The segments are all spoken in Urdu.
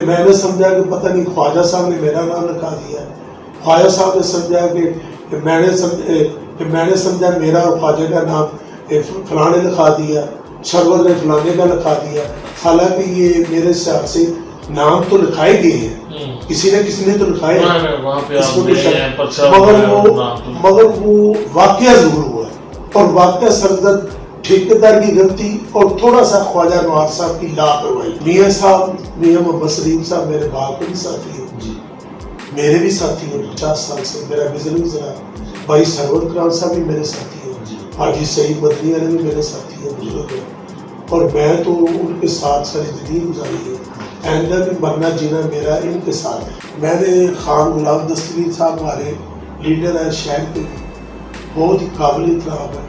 میں نے سمجھا کہ پتہ نہیں خواجہ صاحب نے میرا نام لکھا دیا، خواجہ صاحب نے سمجھا کہ میں نے سمجھا میرا اور خواجہ کا نام فلاں نے لکھا دیا، سرور نے فلانے کا لکھا دیا، حالانکہ یہ میرے حساب سے نام تو لکھائے گئے ہیں، کسی نہ کسی نے تو لکھائے ہیں، مگر وہ واقعہ ضرور ہوا ہے، اور واقعہ سرزد ٹھیکیدار کی غلطی اور تھوڑا سا خواجہ نواز صاحب کی لاپرواہی۔ میاں صاحب، میاں محمد سلیم صاحب میرے باپ کے بھی ساتھی ہیں، میرے بھی ساتھی ہیں 50 سال سے، میرا بزرگ گزرا، بھائی سرور کران صاحب بھی میرے ساتھی ہیں، حاجی سعید مدنی والے بھی میرے ساتھی ہیں، بزرگ ہیں، اور میں تو ان کے ساتھ ساری زندگی گزاری ہے، آئندہ بھی مرنا جینا میرا ان کے ساتھ ہے۔ میں نے خان غلام دستگیر صاحب ہمارے لیڈر ہیں شہر کے، بہت ہی قابل احترام ہے،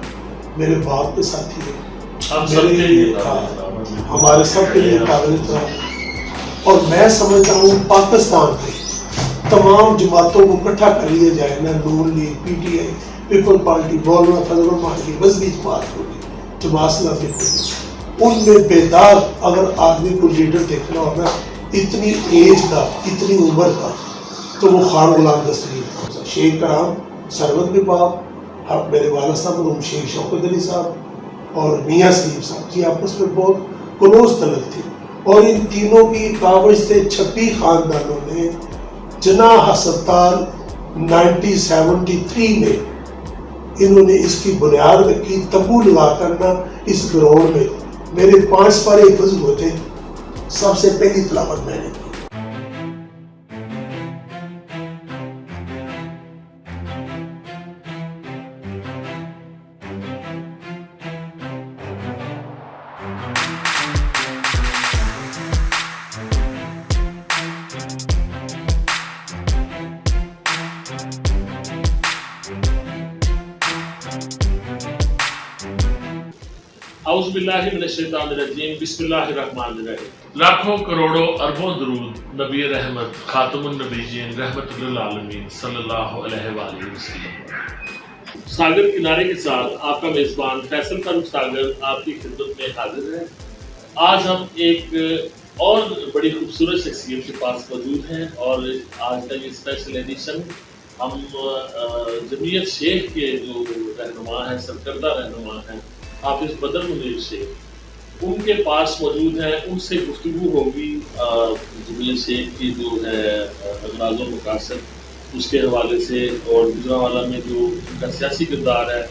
میرے باپ کے ساتھی ہیں، ہمارے سب کے لیے قابل احترام، اور میں سمجھتا ہوں پاکستان کے تمام جماعتوں کو اکٹھا کر لیا جائے نا، Noon League, P T I, People Party, Maulana Fazal الرحمان کی مذہبی جماعت ہوگی، جماعت اسلامی ہوگی، ان میں بیدار اگر آدمی کو لیڈر دیکھنا ہوگا اتنی ایج کا، اتنی عمر کا، تو وہ خان غلام دستگیر، شیخ کرام سرور کے باپ، میرے والد صاحب مرحوم شیخ شوکت علی صاحب اور میاں سلیم صاحب کی آپس میں بہت کلوز تعلق تھی، اور ان تینوں کی کاوش سے 26 خاندانوں نے جناح ہسپتال 1973 میں انہوں نے اس کی بنیاد رکھی، تبو لگا کرنا اس گراؤنڈ میں، میرے 5 سپارے حفظ ہوئے تھے، سب سے پہلی تلاوت میں نے کی۔ اعوذ باللہ من الشیطان الرجیم، بسم اللہ الرحمن الرحیم۔ لاکھوں کروڑوں اربوں درود نبی رحمت خاتم النبیین رحمت للعالمین صلی اللہ علیہ وآلہ وسلم۔ ساگر کنارے کے ساتھ آپ کا میزبان فیصل فاروق ساگر آپ کی خدمت میں حاضر ہے۔ آج ہم ایک اور بڑی خوبصورت شخصیت کے پاس موجود ہیں، اور آج کا یہ اسپیشل ایڈیشن ہم جمعیت شیخ کے جو رہنما ہیں، سرکردہ رہنما ہیں، حافظ بدر منیر شیخ، ان کے پاس موجود ہیں، ان سے گفتگو ہوگی جمعیت شیخ کی جو ہے اغراض و مقاصد اس کے حوالے سے، اور گجرانوالہ میں جو ان کا سیاسی کردار ہے،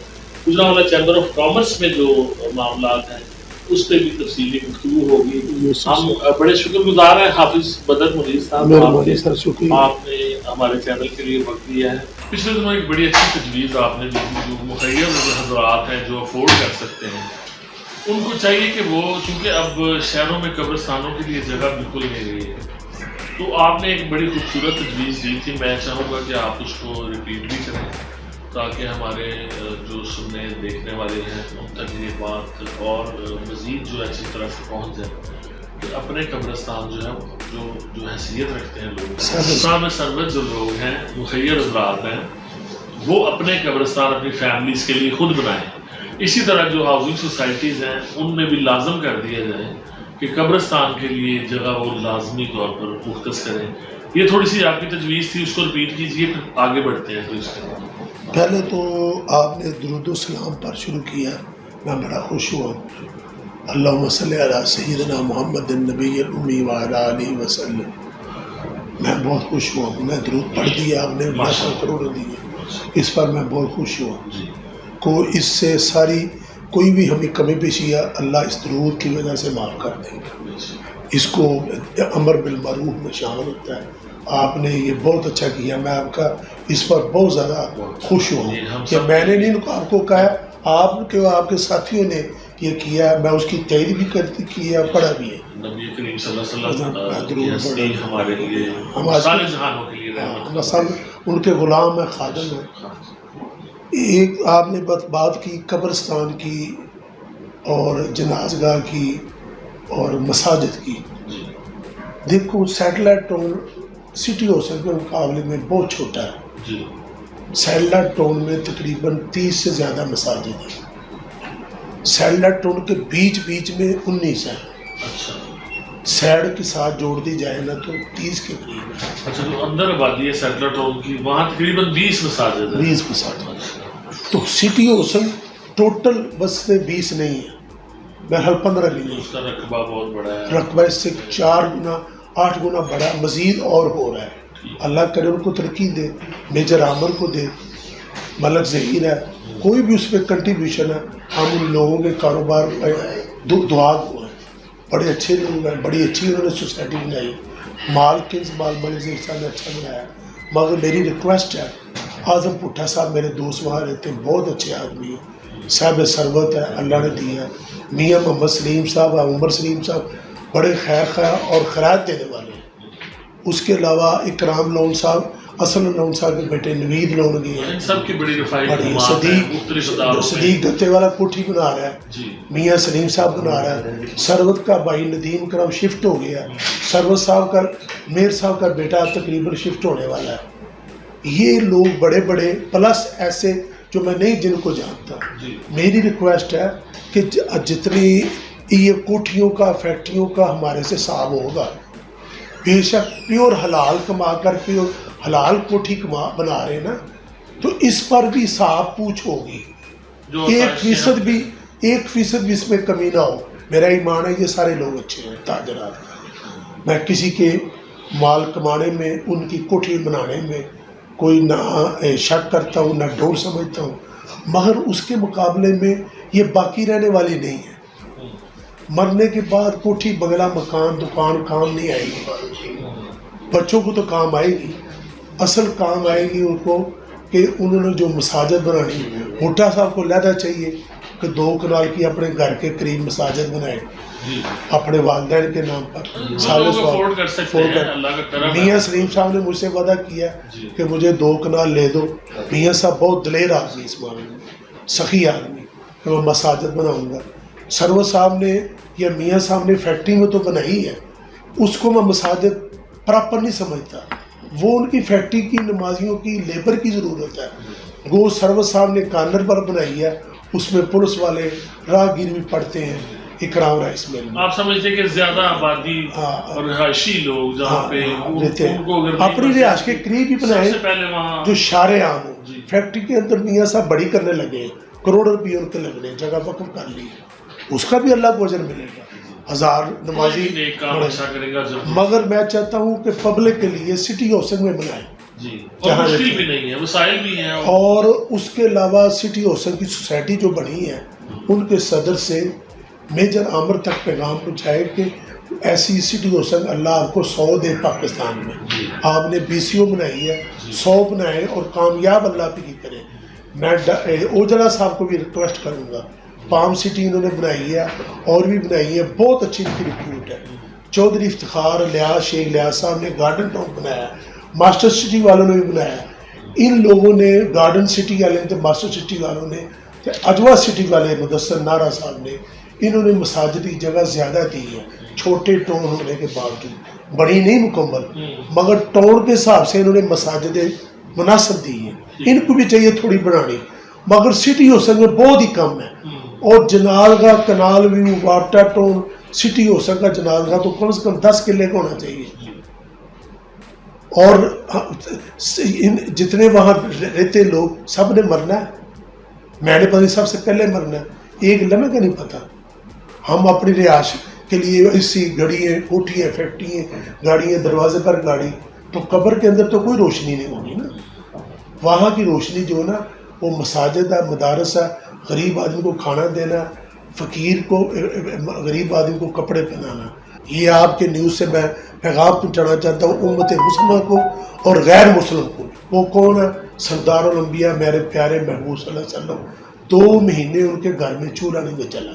گجرانوالہ چیمبر آف کامرس میں جو معاملات ہیں اس پہ بھی تفصیلی گفتگو ہوگی۔ ہم بڑے شکر گزار ہیں حافظ بدر منیر صاحب، آپ نے ہمارے چینل کے لیے وقت دیا ہے۔ پچھلے دنوں ایک بڑی اچھی تجویز آپ نے دی تھی، جو مخیر حضرات ہیں جو افورڈ کر سکتے ہیں ان کو چاہیے کہ وہ، چونکہ اب شہروں میں قبرستانوں کے لیے جگہ بالکل نہیں رہی ہے، تو آپ نے ایک بڑی خوبصورت تجویز دی تھی، میں چاہوں گا کہ آپ اس کو ریپیٹ بھی کریں تاکہ ہمارے جو سننے دیکھنے والے ہیں ان تک یہ بات اور مزید جو اچھی طرح سے پہنچ جائے کہ اپنے قبرستان جو ہے جو حیثیت رکھتے ہیں لوگ، قبرستان میں سربت جو لوگ ہیں، مخیر حضرات ہیں، وہ اپنے قبرستان اپنی فیملیز کے لیے خود بنائیں۔ اسی طرح جو ہاؤسنگ سوسائٹیز ہیں ان میں بھی لازم کر دیا جائے کہ قبرستان کے لیے جگہ وہ لازمی طور پر مختص کریں۔ یہ تھوڑی سی آپ کی تجویز تھی، اس کو ریپیٹ کیجئے، پھر آگے بڑھتے ہیں۔ تو اس کے پہلے تو آپ نے درود و سلام پر شروع کیا، میں بڑا خوش ہوا۔ اللہم صلی علی سیدنا محمد النبی الامی وعلی آلہ وسلم، میں بہت خوش ہوا، میں درود پڑھ دیا، آپ نے لاکھوں کروڑوں دیے، اس پر میں بہت خوش ہوا۔ کو اس سے ساری کوئی بھی ہمیں کمی پیشی ہے اللہ اس درود کی وجہ سے معاف کر دیں گے۔ اس کو امر بالمعروف میں شامل ہوتا ہے، آپ نے یہ بہت اچھا کیا، میں آپ کا اس پر بہت زیادہ خوش ہوں کہ میں نے نہیں آپ کو کہا، آپ کے ساتھیوں نے یہ کیا، میں اس کی تائید بھی کرتی کی ہے، پڑھا بھی ہے۔ نبی کریم صلی اللہ علیہ وسلم ہمارے لیے سارے جہانوں کے لیے رحمت، ان کے غلام ہیں، خادم ہیں۔ ایک آپ نے بات کی قبرستان کی اور جنازگاہ کی اور مساجد کی، دیکھو سیٹلائٹ ٹاؤن سٹی ہاسپٹل کے مقابلے میں بہت چھوٹا ہے، سیٹلائٹ ٹاؤن میں تقریباً 30 سے زیادہ مساجد ہیں، سیٹلائٹ ٹاؤن کے بیچ میں 19 ہیں، سیڈ کے ساتھ جوڑ دی جائے نا تو 30 کے قریب ہے. اچھا جو اندر آبادی ہے سیٹلر ٹاؤن کی وہاں تقریباً 20 مساجد ہیں. 20 مساجد. تو سٹی حسن ٹوٹل بس میں 20 نہیں ہے، بہرحال 15 بھی نہیں. اس کا رقبہ بہت بڑا ہے، رقبہ اس سے 4 گنا 8 گنا بڑا، مزید اور ہو رہا ہے. اللہ کرے ان کو ترقی دے، میجر عامر کو دے، ملک ظہیر ہے، کوئی بھی اس پہ کنٹریبیوشن ہے. ہم ان لوگوں کے کاروبار دعا کو ہیں، بڑے اچھے لوگ ہیں، بڑی اچھی انہوں نے سوسائٹی بنائی. ملک ظہیر صاحب نے اچھا بنایا. مگر میری ریکویسٹ ہے، اعظم پٹھا صاحب میرے دوست وہاں رہتے ہیں، بہت اچھے آدمی ہیں، صاحب ثروت ہے، اللہ نے دیا. میاں محمد سلیم صاحب، عمر سلیم صاحب بڑے خیر خواہ اور خیرات دینے والے ہیں. اس کے علاوہ اکرام لون صاحب، اصل لون صاحب کے بیٹے نوید لون گئے ہیں، ان سب کی بڑی بڑی صدیق گتے والا کوٹھی بنا رہا ہے، میاں سلیم صاحب بنا رہا ہے. ثروت کا بھائی ندیم کرم شفٹ ہو گیا، ثروت صاحب کا میر صاحب کا بیٹا تقریباً شفٹ ہونے والا ہے. یہ لوگ بڑے بڑے پلس ایسے جو میں نہیں جن کو جانتا. میری ریکویسٹ ہے کہ جتنی یہ کوٹھیوں کا فیکٹریوں کا ہمارے سے صاحب ہوگا، بے شک پیور حلال کما کر پیور حلال کوٹھی بنا رہے نا، تو اس پر بھی صاحب پوچھ ہوگی. 1% بھی اس میں کمی نہ ہو. میرا ایمان ہے یہ سارے لوگ اچھے ہیں تاجرات. میں کسی کے مال کمانے میں، ان کی کوٹھی بنانے میں کوئی نہ شک کرتا ہوں، نہ ڈور سمجھتا ہوں. مگر اس کے مقابلے میں یہ باقی رہنے والی نہیں ہے. مرنے کے بعد کوٹھی بنگلہ مکان دکان کام نہیں آئے گی. بچوں کو تو کام آئے گی، اصل کام آئے گی ان کو کہ انہوں نے جو مساجد بنانی. بھٹا صاحب کو لہدا چاہیے کہ 2 کنال کی اپنے گھر کے قریب مساجد بنائے اپنے والدین کے نام پر. میاں سلیم صاحب نے مجھ سے وعدہ کیا کہ مجھے 2 کنال لے دو. میاں صاحب بہت دلیر آدمی، اس معاملے میں سخی آدمی، کہ میں مساجد بناؤں گا. سرور صاحب نے یا میاں صاحب نے فیکٹری میں تو بنائی ہے، اس کو میں مساجد پراپر نہیں سمجھتا. وہ ان کی فیکٹری کی نمازیوں کی لیبر کی ضرورت ہے. گو سرور صاحب نے کارنر پر بنائی ہے، اس میں پولیس والے راہگیر بھی پڑھتے ہیں. اکرام رائس میں آپ سمجھتے ہیں کہ زیادہ آبادی اور رہائشی لوگ جہاں پہ رہتے ہیں اپنی رہائش کے قریب ہی بنائے جو شارع عام ہو. فیکٹری کے اندر میاں صاحب بڑی کرنے لگے، کروڑوں روپے ان کے لگنے، جگہ وقف کر لی. اس کا بھی اللہ کو اجر ملے گا، 1000 نمازی. مگر میں چاہتا ہوں کہ پبلک کے لیے سٹی ہاؤسنگ میں بنائیں، اور اس کے علاوہ سٹی ہاؤسنگ کی سوسائٹی جو بنی ہے ان کے صدر سے میجر عامر تک پیغام پہنچائے کہ ایسی سٹی ہاؤسنگ اللہ آپ کو 100 دے پاکستان میں. آپ نے BCO بنائی ہے، 100 بنائے اور کامیاب اللہ پہ کی کرے. میں اوجلا صاحب کو بھی ریکویسٹ کروں گا، پام سٹی انہوں نے بنائی ہے اور بھی بنائی ہے، بہت اچھی ان کی ریپیوٹ ہے. چودھری افتخار لیاز شیخ لیاز صاحب نے گارڈن ٹاؤن بنایا، ماسٹر سٹی والوں نے بھی بنایا. ان لوگوں نے گارڈن سٹی والے تھے، ماسٹر سٹی والوں نے، اجوا سٹی والے مدثر نارا صاحب نے، انہوں نے مساجد کی جگہ زیادہ دی ہے. چھوٹے ٹاؤن ہونے کے باوجود، بڑی نہیں مکمل، مگر ٹاؤن کے حساب سے انہوں نے مساجدیں مناسب دی ہیں. ان کو بھی چاہیے تھوڑی بنانی، مگر سٹی ہاؤسنگ میں بہت ہی کم ہے. اور جنال کا canal view water town city housing کا جنال کا تو کم سے کم 10 کلے کا ہونا چاہیے. اور جتنے وہاں رہتے لوگ سب نے مرنا ہے. میں نے پتہ سب سے پہلے مرنا ہے، ایک لمحے کا نہیں پتہ. ہم اپنی رہائش کے لیے ایسی گھڑیاں، کوٹھیاں، فیکٹریاں، گاڑیاں، دروازے پر گاڑی، تو قبر کے اندر تو کوئی روشنی نہیں ہوگی نا. وہاں کی روشنی جو ہے نا وہ مساجد ہے، مدارس ہے، غریب آدمی کو کھانا دینا، فقیر کو، غریب آدمی کو کپڑے پہنانا. یہ آپ کے نیوز سے میں پیغام پہنچانا چاہتا ہوں امت مسلمہ کو اور غیر مسلم کو. وہ کون ہے؟ سردار الانبیاء میرے پیارے محبوب صلی اللہ علیہ وسلم. 2 مہینے ان کے گھر میں چولہا نہیں جلا.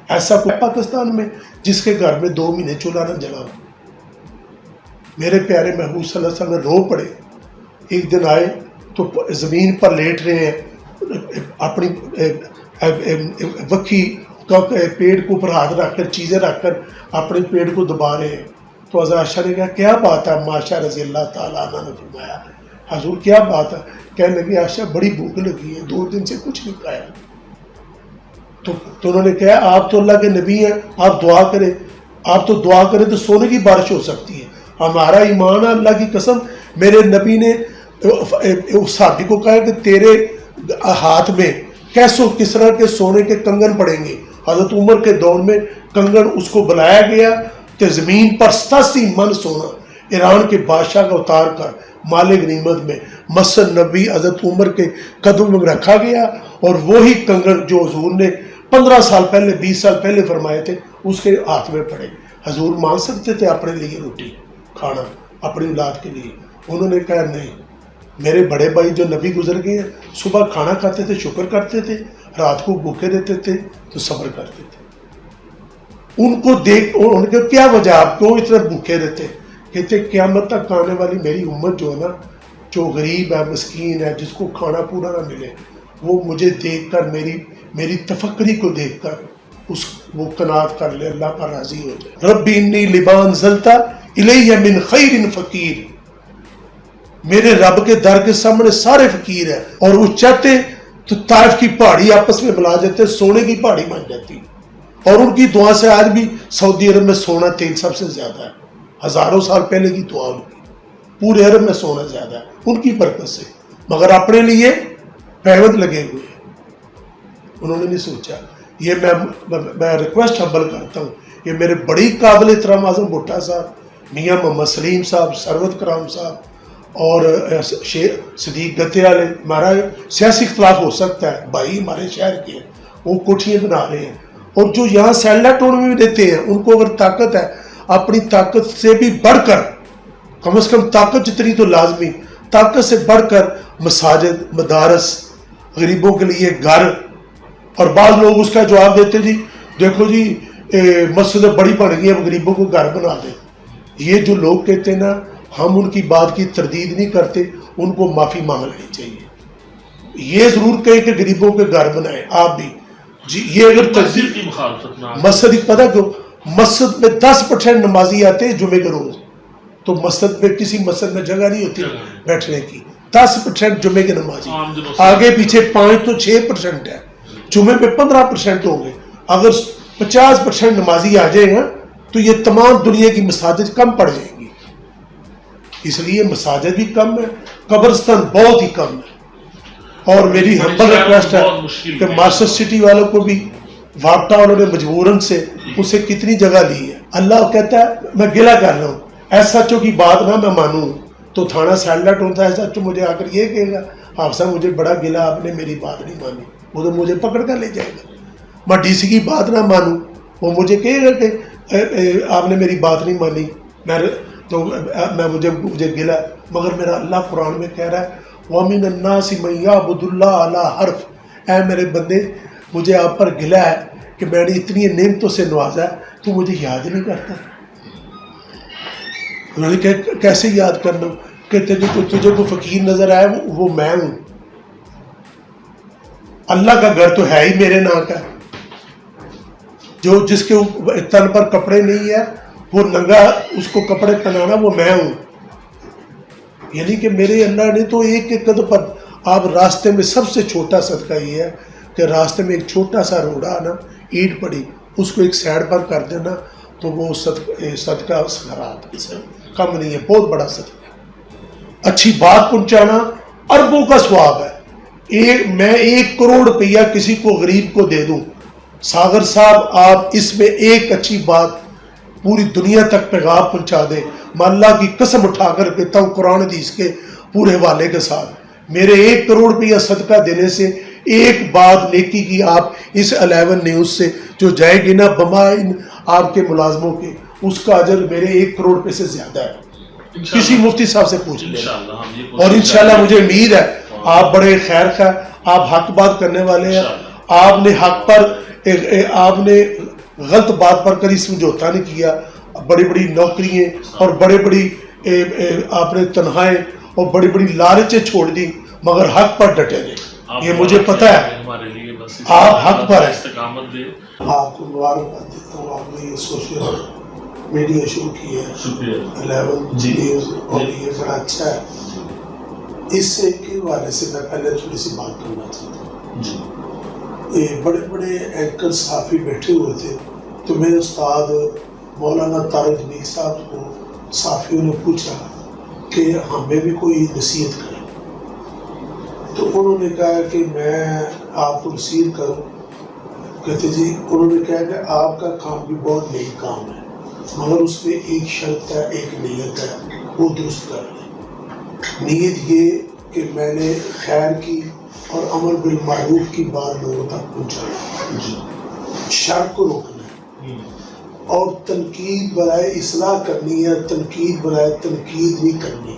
ایسا کوئی پاکستان میں جس کے گھر میں 2 مہینے چولہا نہ جلا ہو؟ میرے پیارے محبوب صلی اللہ علیہ وسلم رو پڑے. ایک دن آئے تو زمین پر لیٹ رہے ہیں، اپنی وکھی پیٹ کو اوپر ہاتھ رکھ کر، چیزیں رکھ کر اپنے پیٹ کو دبا رہے ہیں. تو حضرت عائشہ نے کہا کیا بات ہے؟ عائشہ رضی اللہ تعالیٰ عنہ نے فرمایا حضور کیا بات ہے؟ کہنے لگی عائشہ بڑی بھوک لگی ہے، 2 دن سے کچھ نہیں کھایا. تو انہوں نے کہا آپ تو اللہ کے نبی ہیں، آپ دعا کریں. آپ تو دعا کریں تو سونے کی بارش ہو سکتی ہے. ہمارا ایمان ہے, اللہ کی قسم. میرے نبی نے اس صحابی کو کہا کہ تیرے ہاتھ میں کس طرح کے سونے کے کنگن پڑیں گے. حضرت عمر کے دور میں کنگن اس کو بلایا گیا کہ زمین پر 87 من سونا ایران کے بادشاہ کا اتار کر مال غنیمت میں مسجد نبی حضرت عمر کے قدم میں رکھا گیا, اور وہی کنگن جو حضور نے 15 سال پہلے 20 سال پہلے فرمائے تھے اس کے ہاتھ میں پڑے. حضور مانگ سکتے تھے اپنے لیے روٹی کھانا اپنی اولاد کے لیے. انہوں نے کہا نہیں, میرے بڑے بھائی جو نبی گزر گئے ہیں صبح کھانا کھاتے تھے شکر کرتے تھے, رات کو بھوکے رہتے تھے تو صبر کرتے تھے. ان کو دیکھ ان کے کیا وجہ, آپ کیوں اتنے بھوکے رہتے؟ کہتے قیامت تک آنے والی میری امت جو ہے نا, جو غریب ہے مسکین ہے جس کو کھانا پورا نہ ملے, وہ مجھے دیکھ کر میری تفکری کو دیکھ کر وہ قناعت کر لے, اللہ پر راضی ہو جائے. ربی انی لما انزلتا الیہ من خیر فقیر, میرے رب کے در کے سامنے سارے فقیر ہیں. اور وہ چاہتے تو طائف کی پہاڑی آپس میں ملا جاتے, سونے کی پہاڑی بن جاتی. اور ان کی دعا سے آج بھی سعودی عرب میں سونا تیل سب سے زیادہ ہے. ہزاروں سال پہلے کی دعا ان کی, پورے عرب میں سونا زیادہ ہے ان کی برکت سے. مگر اپنے لیے پیوند لگے ہوئے ہیں, انہوں نے نہیں سوچا. یہ میں ریکویسٹ حمل کرتا ہوں, یہ میرے بڑی قابل احترام اعظم بھٹا صاحب, میاں محمد سلیم صاحب, سرورت کرام صاحب اور صدیق گتے والے, ہمارا سیاسی اختلاف ہو سکتا ہے, بھائی ہمارے شہر کے ہیں, وہ کوٹھیاں بنا رہے ہیں, اور جو یہاں سیٹلائٹ ٹون میں بھی دیتے ہیں ان کو اگر طاقت ہے, اپنی طاقت سے بھی بڑھ کر, کم از کم طاقت جتنی تو لازمی, طاقت سے بڑھ کر مساجد, مدارس, غریبوں کے لیے گھر. اور بعض لوگ اس کا جواب دیتے جی دیکھو جی مسجد بڑی بن گئی ہے, غریبوں کو گھر بنا دیں. یہ جو لوگ کہتے ہیں نا, ہم ان کی بات کی تردید نہیں کرتے, ان کو معافی مانگ لینی چاہیے. یہ ضرور کہیں کہ غریبوں کے گھر بنائیں آپ بھی جی. یہ اگر مسجد کی مخالفت نہ, مسجد پتہ کیوں, مسجد میں 10% نمازی آتے ہیں جمعے کے روز, تو مسجد میں کسی مسجد میں جگہ نہیں ہوتی بیٹھنے کی. 10% جمعے کے نمازی, آگے پیچھے 5 تو 6% ہے, جمعے پہ 15% ہوں گے. اگر 50% نمازی آ جائے گا تو یہ تمام دنیا کی مساجد کم پڑ جائیں گی. اس لیے مساجد بھی کم ہے, قبرستان بہت ہی کم ہے. اور میری ہمبل ریکویسٹ ہے کہ ماسٹر سٹی والوں کو بھی وابٹا والوں نے مجبوراً سے اسے کتنی جگہ لی ہے. اللہ کہتا ہے میں گلہ کر رہا ہوں, ایس ایچ او کی بات نہ میں مانوں تو تھانہ سیٹلائٹ ہوتا ہے, ایس ایچ او مجھے آ کر یہ کہے گا آپ صاحب مجھے بڑا گلہ, آپ نے میری بات نہیں مانی, وہ تو مجھے پکڑ کر لے جائے گا. میں ڈی سی کی بات نہ مانوں, وہ مجھے کہے گا کہ آپ نے میری بات نہیں مانی, میں مجھے گلا. مگر میرا اللہ قرآن میں کہہ رہا ہے وَمِنَ النَّاسِ مَن يَعْبُدُ اللَّهَ عَلَىٰ حَرْفٍ, اے میرے بندے مجھے آپ پر گلا ہے کہ میں نے اتنی نعمتوں سے نوازا ہے, تو مجھے یاد نہیں کرتا. انہوں نے کہا کیسے یاد کر لوں, کہتے ہیں تجھے کو فقیر نظر آئے وہ میں ہوں. اللہ کا گھر تو ہے ہی میرے نام کا, جو جس کے تن پر کپڑے نہیں ہے وہ ننگا اس کو کپڑے پہنانا وہ میں ہوں. یعنی کہ میرے اللہ نے تو ایک ایک قدم پر, آپ راستے میں سب سے چھوٹا صدقہ یہ ہے کہ راستے میں ایک چھوٹا سا روڑا نا, اینٹ پڑی, اس کو ایک سائڈ پر کر دینا تو وہ صدقہ سکرات سے کم نہیں ہے, بہت بڑا صدقہ ہے. اچھی بات پہنچانا اربوں کا ثواب ہے. میں 1 کروڑ روپیہ کسی کو غریب کو دے دوں, ساگر صاحب آپ اس میں ایک اچھی بات پوری دنیا تک پیغام پہنچا دیں. میں اللہ کی قسم اٹھا کر کہتا ہوں قرآن حدیث کے پورے حوالے کے ساتھ, میرے 1 کروڑ روپیہ صدقہ دینے سے ایک بات نیکی کی آپ اس 11 نیوز سے جو جائے گی نا بما آپ کے ملازموں کے, اس کا اجر میرے 1 کروڑ روپے سے زیادہ ہے. کسی مفتی صاحب سے پوچھ لیں. اور انشاءاللہ مجھے امید ہے آپ بڑے خیر خواہ, آپ حق بات کرنے والے ہیں. آپ نے حق پر, آپ نے غلط بات پر کبھی سمجھوتا نہیں کیا. بڑی بڑی نوکریاں اور بڑے بڑی آپ نے تنہائیں اور بڑی بڑی لالچیں چھوڑ دی, مگر حق پر ڈٹے گئے. یہ مجھے پتہ ہے آپ حق پر ہیں. آپ کو مبارکباد دیتا ہوں, آپ نے یہ سوشل میڈیا شروع کی ہے 11 نیوز, اور یہ بڑا اچھا ہے. اس سے کے حوالے سے میں پہلے تھوڑی سی بات کرنا چاہتا ہوں. یہ بڑے بڑے اینکر صحافی بیٹھے ہوئے تھے, تو میرے استاد مولانا طارق جمیل صاحب کو صحافیوں نے پوچھا کہ ہمیں بھی کوئی نصیحت کرے، تو انہوں نے کہا کہ میں آپ کو نصیحت کروں. کہتے جی، انہوں نے کہا کہ آپ کا کام بھی بہت نیک کام ہے، مگر اس میں ایک شرط ہے، ایک نیت ہے، وہ درست کر لیں. نیت یہ کہ میں نے خیر کی اور امر بالمعروف کی بات لوگوں تک پہنچائی، شر کو روکنا ہے، اور تنقید برائے اصلاح کرنی ہے، تنقید برائے تنقید نہیں کرنی.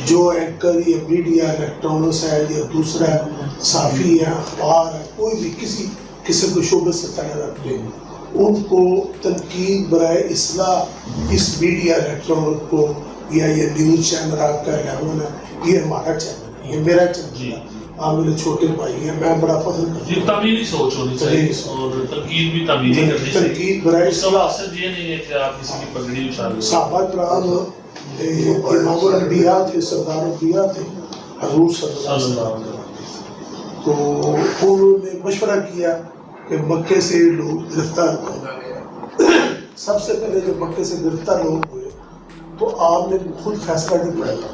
جو اینکر یا میڈیا الیکٹرانکس ہے یا دوسرا صحافی ہے، اخبار ہے، کوئی بھی کسی قسم کے شعبے سے تعلق رکھتے ہیں، ان کو تنقید برائے اصلاح اس میڈیا الیکٹرانک کو یا یہ نیوز چینل آپ کا 11 ہے، یہ ہمارا چینل ہے، یہ میرا چینل ہے، آپ میرے چھوٹے بھائی ہیں، میں بڑا پسند کرتا ہوں. یہ تمیزی سوچ ہونی چاہیے اور تنقید بھی تمیزی کرنی چاہیے. تنقید برائے اس کا مقصد یہ نہیں ہے کہ آپ کسی کی پگڑی اچھالیں. صحابہ کرام امام الانبیاء تھے، سردار انبیاء تھے، حضور صلی اللہ علیہ وسلم. تو انہوں نے مشورہ کیا کہ مکے سے لوگ گرفتار ہوئے. سب سے پہلے جب مکے سے گرفتار لوگ ہوئے تو آپ نے خود فیصلہ نہیں کیا.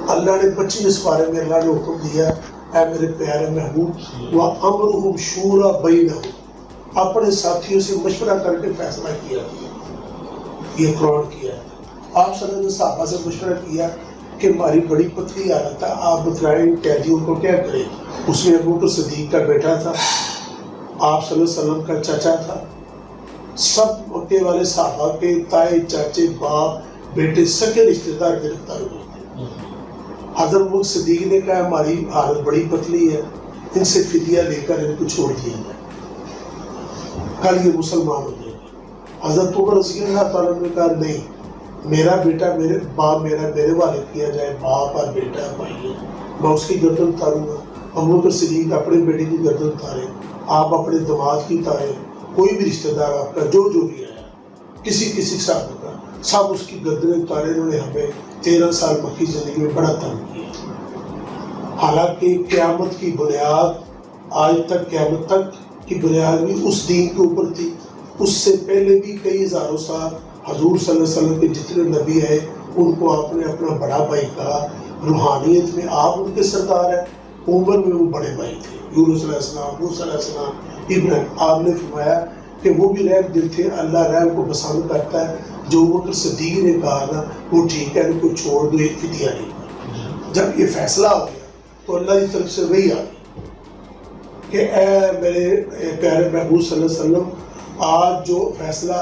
اللہ نے 25 پارے میں اللہ نے حکم دیا، اے میرے پیارے محبوب، وَأَمْرُهُمْ شُورَى بَيْنَهُمْ، اپنے ساتھیوں سے مشورہ کر کے فیصلہ کیا. یہ قرآن کیا ہے. آپ صلی اللہ علیہ وسلم نے صحابہ سے مشورہ کیا کہ ہماری بڑی پتلی حالت ہے، آپ بتلائیں قیدیوں کو کیا کریں. اس میں ابو بکر صدیق کا بیٹا تھا، آپ صلی اللہ علیہ وسلم کا چچا تھا، سب مکے والے صحابہ کے تائے چاچے باپ بیٹے سکے رشتے دار گرفتار ہوئے تھے. حضرت ابو بکر صدیق نے کہا ہماری حالت بڑی پتلی ہے، ان سے فدیہ لے کر ان کو چھوڑ دیا جائے، کل یہ مسلمان ہو جائیں گے. حضرت عمر رضی اللہ تعالیٰ نے کہا نہیں، میرا بیٹا میرے باپ میرے والے کیا جائے، باپ اور بیٹا بھائی، میں اس کی گردن اتاروں گا. ابو بکر صدیق اپنے بیٹے کی گردن اتارے، آپ اپنے دماد کی اتارے، کوئی بھی رشتہ دار آپ کا جو بھی آیا کسی صاحب کا سب اس کی گردنیں اتارے. انہوں نے ہمیں 13 سال مکی زندگی میں بڑا تنگ کیا. حالانکہ قیامت کی بنیاد آج تک، قیامت تک کی بنیاد بھی اس دین کے اوپر تھی. اس سے پہلے بھی کئی ہزاروں سال حضور صلی اللہ علیہ وسلم کے جتنے نبی ہیں ان کو آپ نے اپنا بڑا بھائی کہا. روحانیت میں آپ ان کے سردار ہیں، عمر میں وہ بڑے بھائی تھے. یونس علیہ السلام، موسیٰ علیہ السلام، ابراہیم. آپ نے فرمایا کہ وہ بھی رحم دل تھے، اللہ رحم کو پسند کرتا ہے. جو بکر صدیق نے کہا نا وہ ٹھیک ہے، ان کو چھوڑ دو، ایک فدیہ نہیں. جب یہ فیصلہ ہو گیا تو اللہ کی طرف سے وہی آ گئی کہ اے میرے پیارے محبوب صلی اللہ علیہ وسلم، آج جو فیصلہ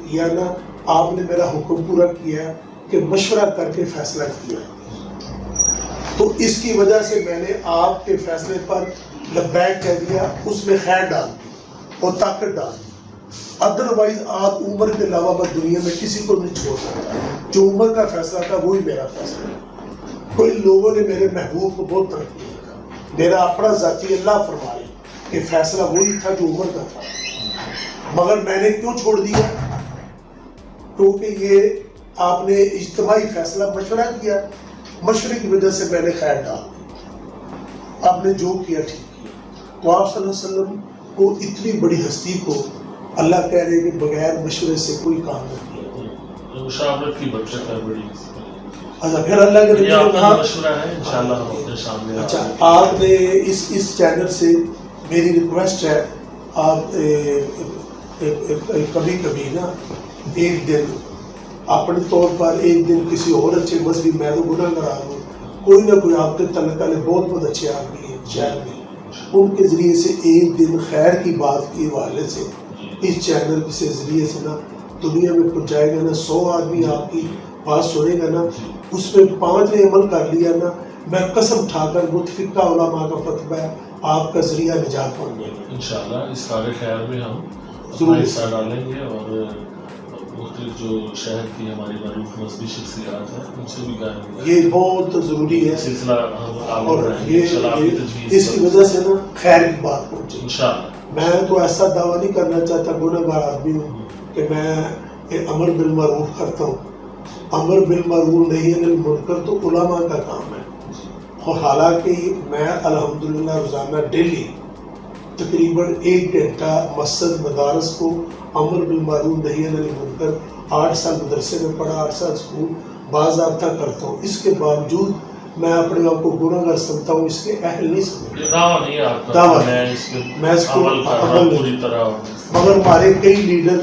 کیا نا، آپ نے میرا حکم پورا کیا کہ مشورہ کر کے فیصلہ کیا، تو اس کی وجہ سے میں نے آپ کے فیصلے پر لبیک کہہ دیا، اس میں خیر ڈال دی اور طاقت ڈال دی. ادروائز آپ عمر کے علاوہ میں دنیا میں کسی کو نہیں چھوڑ سکتا. جو عمر کا فیصلہ تھا وہی میرا فیصلہ ہے. کوئی لوگوں نے میرے محبوب کو بہت تنقید کیا، میرا اپنا ذاتی اللہ فرمائے کہ فیصلہ وہی تھا جو عمر کا تھا، مگر میں نے کیوں چھوڑ دیا؟ کیونکہ یہ آپ نے اجتماعی فیصلہ مشورہ کیا، مشورے کی وجہ سے میں نے خیر ڈال دی. آپ نے جو کیا ٹھیک کیا. تو آپ صلی اللہ علیہ وسلم کو اتنی بڑی ہستی کو اللہ کہہ رہے کہ بغیر مشورے سے کوئی کام نہیں کیا. مشاورت کی برکت ہے بڑی. اچھا، پھر اللہ کے نبی نے کہا مشورہ ہے انشاءاللہ ہم اپنے سامنے. اچھا، آپ نے اس چینل سے میری ریکویسٹ ہے، آپ کبھی کبھی نا ایک دن اپنے طور پر ایک دن کسی اور اچھے مذہبی، میں تو گناہ گار ہوں، کوئی نہ کوئی آپ کے تعلق والے بہت اچھے آدمی ہیں شہر میں، ان کے ذریعے سے ایک دن خیر کی بات کے حوالے سے اس چینل کے ذریعے سے نا دنیا میں پہنچائے گا نا. 100 آدمی آپ کی بات سنے گا نا، اس میں 5 نے عمل کر لیا نا، میں قسم اٹھا کر متفقہ علماء کا فتویٰ ہے آپ کا ذریعہ نجات بن جائے گا. انشاءاللہ اس کار خیر میں ہم ضرور حصہ ڈالیں گے، اور مختلف جو شہر کی ہماری معروف مذہبی شخصیات ہیں ان سے بھی گائیں گے. یہ بہت ضروری ہے سلسلہ ہم آگے اور بڑھائیں گے انشاءاللہ. آپ کی تجویز اس کی وجہ سے نا خیر کی بات پہنچے انشاءاللہ. میں تو ایسا دعویٰ نہیں کرنا چاہتا، گناہ گار آدمی ہوں، کہ میں امر بالمعروف کرتا ہوں. امر بالمعروف نہیں انل منکر تو علماء کا کام ہے. اور حالانکہ میں الحمدللہ روزانہ ڈیلی تقریباً 1 گھنٹہ مسجد مدارس کو امر بالمعروف نہی عن المنکر، 8 سال مدرسے میں پڑھا، 8 سال اسکول، باضابطہ کرتا ہوں، اس کے باوجود میں اپنے آپ کو گناہ گار سمجھتا ہوں، اس کے اہل نہیں سمجھتا. یہ دعویٰ نہیں ہے آپ کا دعویٰ کہ میں اس میں اس کے کو عمل کر رہا عمل ہوں نہیں. پوری طرح. مگر ہمارے کئی لیڈر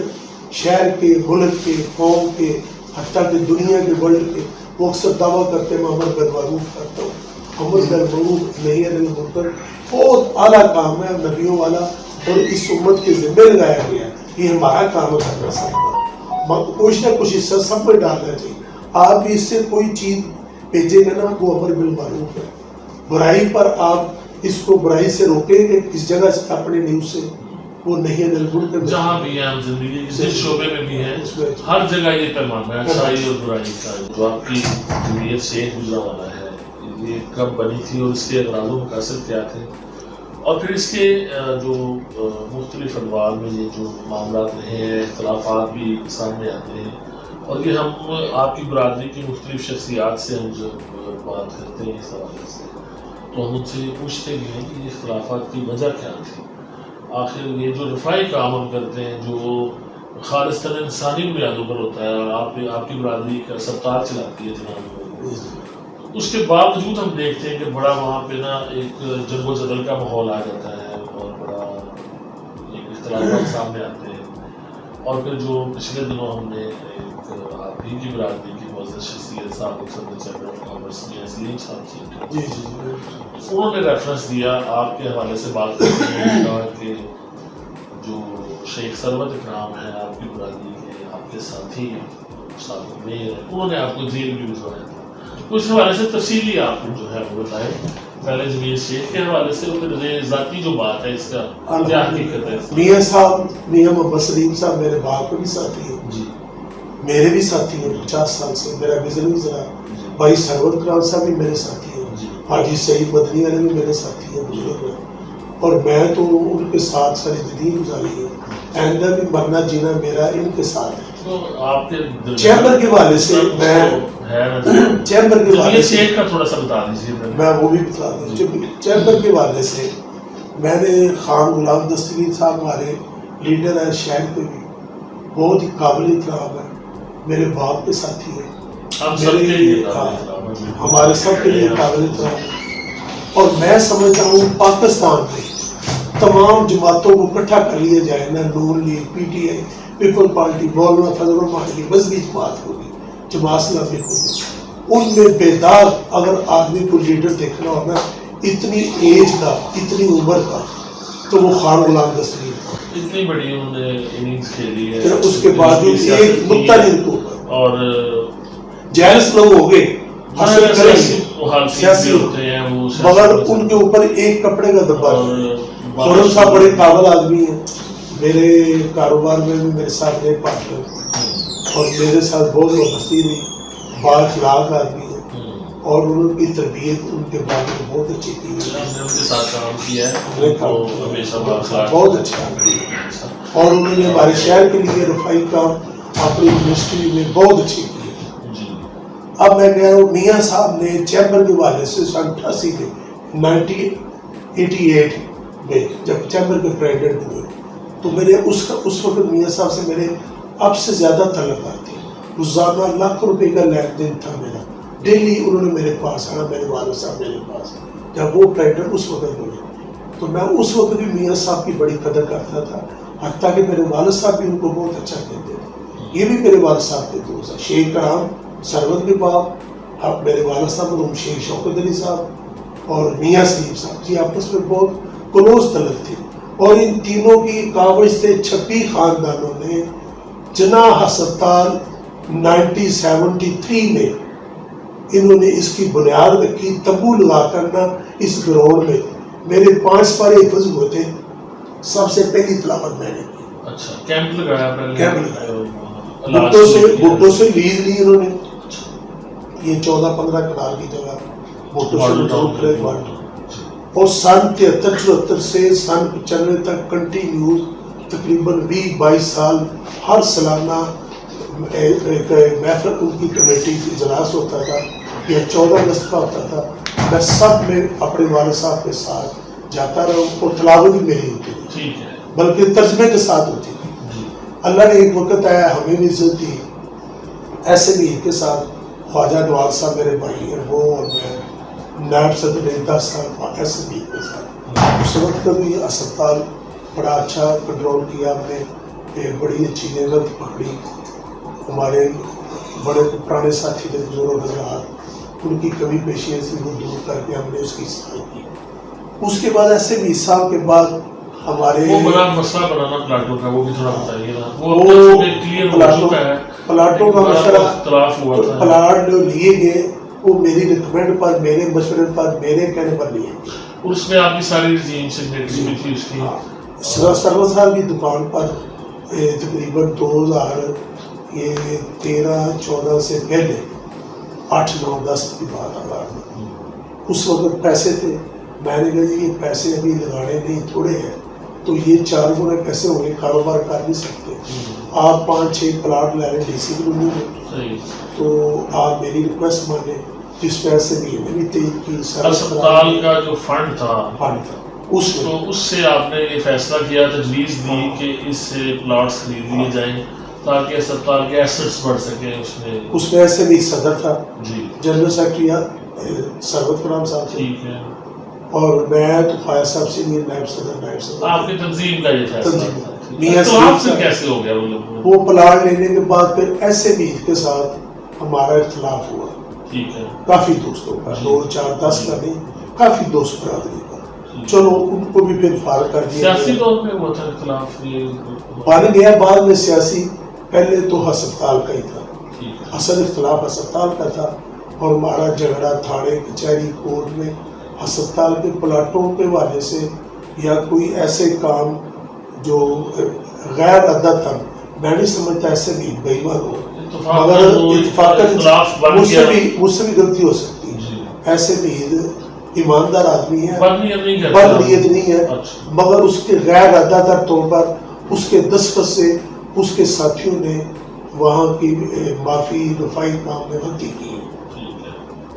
شہر کے، ملک کے، قوم کے، حتیٰ کہ دنیا کے، ورلڈ کے، وہ اکثر دعویٰ کرتے ہیں میں امر بالمعروف کرتا ہوں. امر بالمعروف نہی عن المنکر بہت اعلیٰ کام ہے نبیوں والا، اور اس امت کے ذمہ لگایا گیا ہے. یہ ہمارا کام ہے کرنا سب کا، کچھ نہ کچھ حصہ سب میں ڈالنا چاہیے. آپ بھی اس سے کوئی چیز بھیجیں گے نا، وہ امر بالمعروف ہے. برائی پر آپ اس کو برائی سے روکیں گے اس جگہ سے، اپنے نیوز سے، وہ نہیں ہے المنکر. جہاں بھی ہیں ہم زندگی کے جس شعبے میں بھی ہیں ہر جگہ یہ پیغام ہے اچھائی اور برائی کا. جو آپ کی جمعیت شیخ گجرا والا ہے، یہ کب بنی تھی اور اس کے اغراض و مقاصد کیا تھے، اور پھر اس کے جو مختلف ادوار میں یہ جو معاملات رہے ہیں، اختلافات بھی سامنے آتے ہیں، اور یہ ہم آپ کی برادری کی مختلف شخصیات سے ہم جب بات کرتے ہیں اس حوالے سے، تو ہم ان سے یہ پوچھتے بھی ہیں کہ یہ اختلافات کی وجہ کیا تھی. آخر یہ جو رفائی کام ہم کرتے ہیں جو خالصتاً انسانی بنیادوں پر ہوتا ہے، اور آپ کی برادری کا سرکار چلاتی ہے جناب، اس کے باوجود ہم دیکھتے ہیں کہ بڑا وہاں پہ نا ایک جنگ و جدل کا ماحول آ جاتا ہے، اور بڑا ایک اختلافات سامنے آتے ہیں. اور پھر جو پچھلے دنوں ہم نے ایک آپ ہی کی برادری کی معزز شخصیت صاحب صدر چیمبر آف کامرس سلیم صاحب سے انہوں نے ریفرنس دیا آپ کے حوالے سے بات کرتے ہیں، کہا کہ جو شیخ ثروت اکرام ہیں آپ کی برادری کے، آپ کے ساتھی استاد میر ہیں، انہوں نے آپ کو جیل بھی بھجوایا تھا. اس حوالے سے تفصیلی آپ کو جو ہے وہ بتائیں، پہلے جمعیت شیخ کے حوالے سے، پھر ذاتی جو بات ہے اس کا کیا حقیقت ہے. میاں صاحب، میاں محمد سلیم صاحب میرے باپ کے بھی ساتھی ہیں جی، میرے بھی ساتھی ہیں 50 سال سے. میرا وزن بھی ذرا بھائی ثروت اکرام صاحب بھی میرے ساتھی ہیں، حاجی سعید مدنی والے بھی میرے ساتھی ہیں بزرگ ہیں، اور میں تو ان کے ساتھ ساری زندگی گزاری ہے. آئندہ بھی مرنا جینا میرا ان کے ساتھ ہے. تو آپ کے چیمبر کے حوالے سے میں چیمبر کے حوالے سے کا تھوڑا سا بتا دیجیے. میں وہ بھی بتا دوں. چیمبر کے حوالے سے میں نے خان غلام دستگیر صاحب ہمارے لیڈر ہیں شہر کے بھی، بہت ہی قابل احترام ہے، میرے باپ کے ساتھی ہیں، ہمارے سب کے لیے قابل احترام ہے. اور میں سمجھتا ہوں پاکستان میں تمام جماعتوں کو اکٹھا کر لیا جائے نا، Noon League, P T I, People Party, Maulana Fazal الرحمان کی مذہبی جماعت ہوگی، جماعت اسلامی ہوگی، ان میں بیدار اگر آدمی کو لیڈر دیکھنا ہوگا اتنی ایج کا، اتنی عمر کا، تو وہ خان غلام دستگیر تھا. اتنی بڑی انہوں نے اننگز کھیلی ہے، پھر اس کے بعد ایک متعلق کو اور جائز لوگ ہو گئے سیاسی ہوتے ہیں وہ، مگر ان کے اوپر ایک کپڑے کا دبا. خورم صاحب بڑے قابل آدمی ہیں، میرے کاروبار میں بھی میرے ساتھ ایک پارٹنر، اور میرے ساتھ بہت وابستگی رہی، بااخلاق آدمی ہیں، اور ان کی تربیت ان کے بعد میں بہت اچھی کی ہے. ان کے ساتھ کام کیا ہے بہت اچھا آدمی ہے، اور انہوں نے ہمارے شہر کے لیے رفائی کام اپنی یونیورسٹی میں بہت اچھی کی ہے. اب میں کہہ رہا ہوں میاں صاحب نے چیمبر کے والے سے سن 88 کے 1988 میں جب چیمبر کے پریزیڈنٹ ہوئے، تو میرے اس وقت میاں صاحب سے میرے اب سے زیادہ تعلقات تھے. روزانہ لاکھ روپے کا لین دین تھا میرا. ڈیلی انہوں نے میرے پاس آنا، میرے والد صاحب میرے پاس، جب وہ پریزیڈنٹ اس وقت ہوئے، تو میں اس وقت بھی میاں صاحب کی بڑی قدر کرتا تھا، حتیٰ کہ میرے والد صاحب بھی ان کو بہت اچھا کہتے تھے. یہ بھی میرے والد صاحب کے دوست ہیں، شیخ کرام ثروت کے باپ، اب میرے والد صاحب مرحوم شیخ شوکت علی صاحب اور میاں سلیم صاحب جی آپس میں بہت کلوز تعلق تھے. اور ان تینوں کی کاوش سے 26 خاندانوں نے جناح ہسپتال 1973 میں انہوں نے اس کی بنیاد رکھی، تمبو لگا کرنا اس گراؤنڈ میں. میرے 5 پارے حفظ ہوئے تھے، سب سے پہلی تلاوت میں نے کی. اچھا، کیمپ لگایا پہلے، کیمپ لگایا، بھٹو سے لیز لی انہوں نے. یہ 14-15 کنال کی جگہ بھٹو سے، اور سن 73-74 سے سن 95 تک کنٹینیوز تقریباً 20-22 سال ہر سالانہ محفل ان کی کمیٹی کی اجلاس ہوتا تھا، یہ 14 اگست کا ہوتا تھا. میں سب میں اپنے والد صاحب کے ساتھ جاتا رہا ہوں، اور تلاوت بھی میری ہوتی تھی، بلکہ ترجمے کے ساتھ ہوتی تھی. اللہ نے ایک وقت آیا ہمیں بھی عزت دی، ایسے بھی کے ساتھ خواجہ نواز صاحب میرے بھائی ہیں وہ، اور میں نائب صدر نے 10 سال ایسے بھی کے ساتھ اس وقت کا بھی اسپتال بڑا اچھا کنٹرول کیا ہم نے، بڑی اچھی نعمت پکڑی، ہمارے بڑے پرانے ساتھی تھے بزرگ حضرات، ان کی کمی پیشیاں سے وہ دور کر کے ہم نے اس کی اصلاح کی۔ اس کے بعد ایسے بھی سال کے بعد ہمارے وہ بڑا مسئلہ بنانا پلاٹوں کا، وہ بھی تھوڑا بتائیے نا، وہ کلیئر ہو چکا ہے؟ پلاٹوں کا مسئلہ، اختلاف ہوا تھا، پلاٹ جو لیے گئے وہ میری ریکمینڈ پر، میرے مشورے پر، میرے کہنے پر لیے گئے، اور اس میں آپ کی ساری رجیم سگنیچری بھی تھی اس کی؟ سرور صاحب کی دکان پر تقریباً 2013-14 سے پہلے 8-9-10 کی بات آ رہا ہے، اس وقت پیسے تھے، میں نے کہا یہ پیسے ابھی لگانے نہیں، تھوڑے ہیں تو یہ 4 گنے پیسے ہوں گے، کاروبار کر نہیں سکتے، آپ 5-6 پلاٹ لے لیں ڈی سی کلونی میں، تو آپ میری ریکویسٹ مانیں، جس پیسے بھی میں بھی تیز کی اسپتال کا جو فنڈ تھا اس تو اس سے آپ نے یہ فیصلہ کیا، تجویز دی کہ اس سے پلاٹس خرید لیے جائیں تاکہ اسپتال کے ایسٹس بڑھ سکیں۔ اس میں ایسے بھی صدر تھا، جی جنرل سیکرٹری سربت فرام صاحب، ٹھیک ہے، اور میں تو فائر صاحب سے بھی نائب صدر آپ کی تنظیم کا یہ فیصلہ تھا۔ میاں اختلاف سے کیسے ہو گیا وہ پلاٹ لینے کے بعد پھر ایسے بھی کے ساتھ ہمارا اختلاف ہوا، ٹھیک ہے، کافی دوستوں کا، 2-4-10 کا نہیں، کافی دوست برادری کا، چلو ان کو بھی پھر فارغ کر دیا۔ سیاسی طور پہ ہوا تھا اختلاف، یہ بن گیا بعد میں سیاسی، پہلے تو ہسپتال کا ہی تھا، اصل اختلاف ہسپتال کا تھا، اور ہمارا جھگڑا تھانے کچہری کورٹ میں ہسپتال کے پلاٹوں کے حوالے سے، یا کوئی ایسے کام جو غیر عدد تھا، میں نہیں سمجھتا ایسے بھی بے ایمان ہو، مگر اتفاقاً مجھ سے بھی غلطی ہو سکتی ہے، ایسے بھی ایماندار آدمی ہے، بد نیت نہیں ہے، مگر اس کے غیر عدد طور پر اس کے دستخط سے اس کے ساتھیوں نے وہاں کی معافی رفائی کام میں غلطی کی ہے،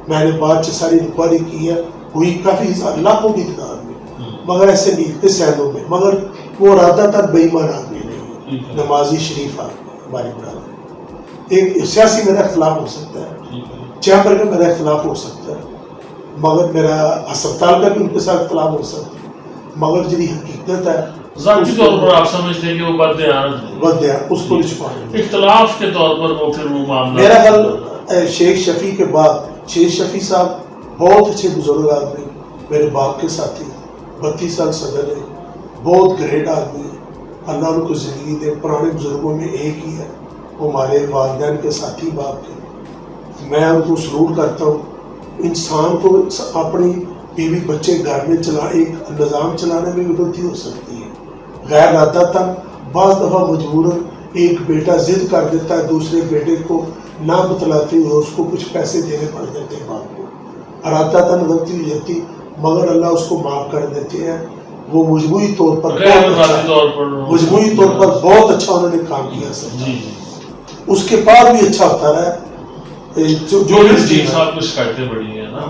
میں نے بات ساری انکوائری کی ہے، ہوئی کافی لاکھوں کی تعداد میں، مگر ایسے نہیں تھے سینوں میں، مگر وہ ارادہ تر بے ایمان آدمی نہیں، نمازی شریف آدمی ہماری برادری۔ ایک سیاسی میرا اختلاف ہو سکتا ہے، چیمبر کا میرا اختلاف ہو سکتا ہے، مگر میرا ہسپتال کا بھی ان کے ساتھ اختلاف ہو سکتا ہے، مگر جی حقیقت ہے ذاتی طور پر آپ سمجھتے ہیں کہ وہ بددیانت ہے، اس کو نہیں چھپانا۔ اختلاف کے طور پر وہ پھر وہ معاملہ، میرا خیال شیخ شفیع کے بعد، شیخ شفیع صاحب بہت اچھے بزرگ آدمی، میرے باپ کے ساتھی، 32 سال صدر ہے، بہت گریٹ آدمی، اللہ ان کو زندگی دے، پرانے بزرگوں میں ایک ہی ہے، وہ ہمارے والدین کے ساتھی باپ کے، میں ان کو سلوٹ کرتا ہوں۔ انسان کو اپنی بیوی بچے گھر میں ایک نظام چلانے میں بھی غلطی ہو سکتی ہے، غیر عادتاً بعض دفعہ مجبوراً ایک بیٹا ضد کر دیتا ہے دوسرے بیٹے کو نہ بتلاتے ہوئے اس کو کچھ پیسے دینے پڑ جاتے ہیں باپ کو، ارادتاً غلطی ہو جاتی، مگر اللہ اس کو معاف کر دیتے ہیں۔ وہ مجموعی طور پر بہت اچھا انہوں نے کام کیا سر، اس کے بعد بھی اچھا ہوتا رہا۔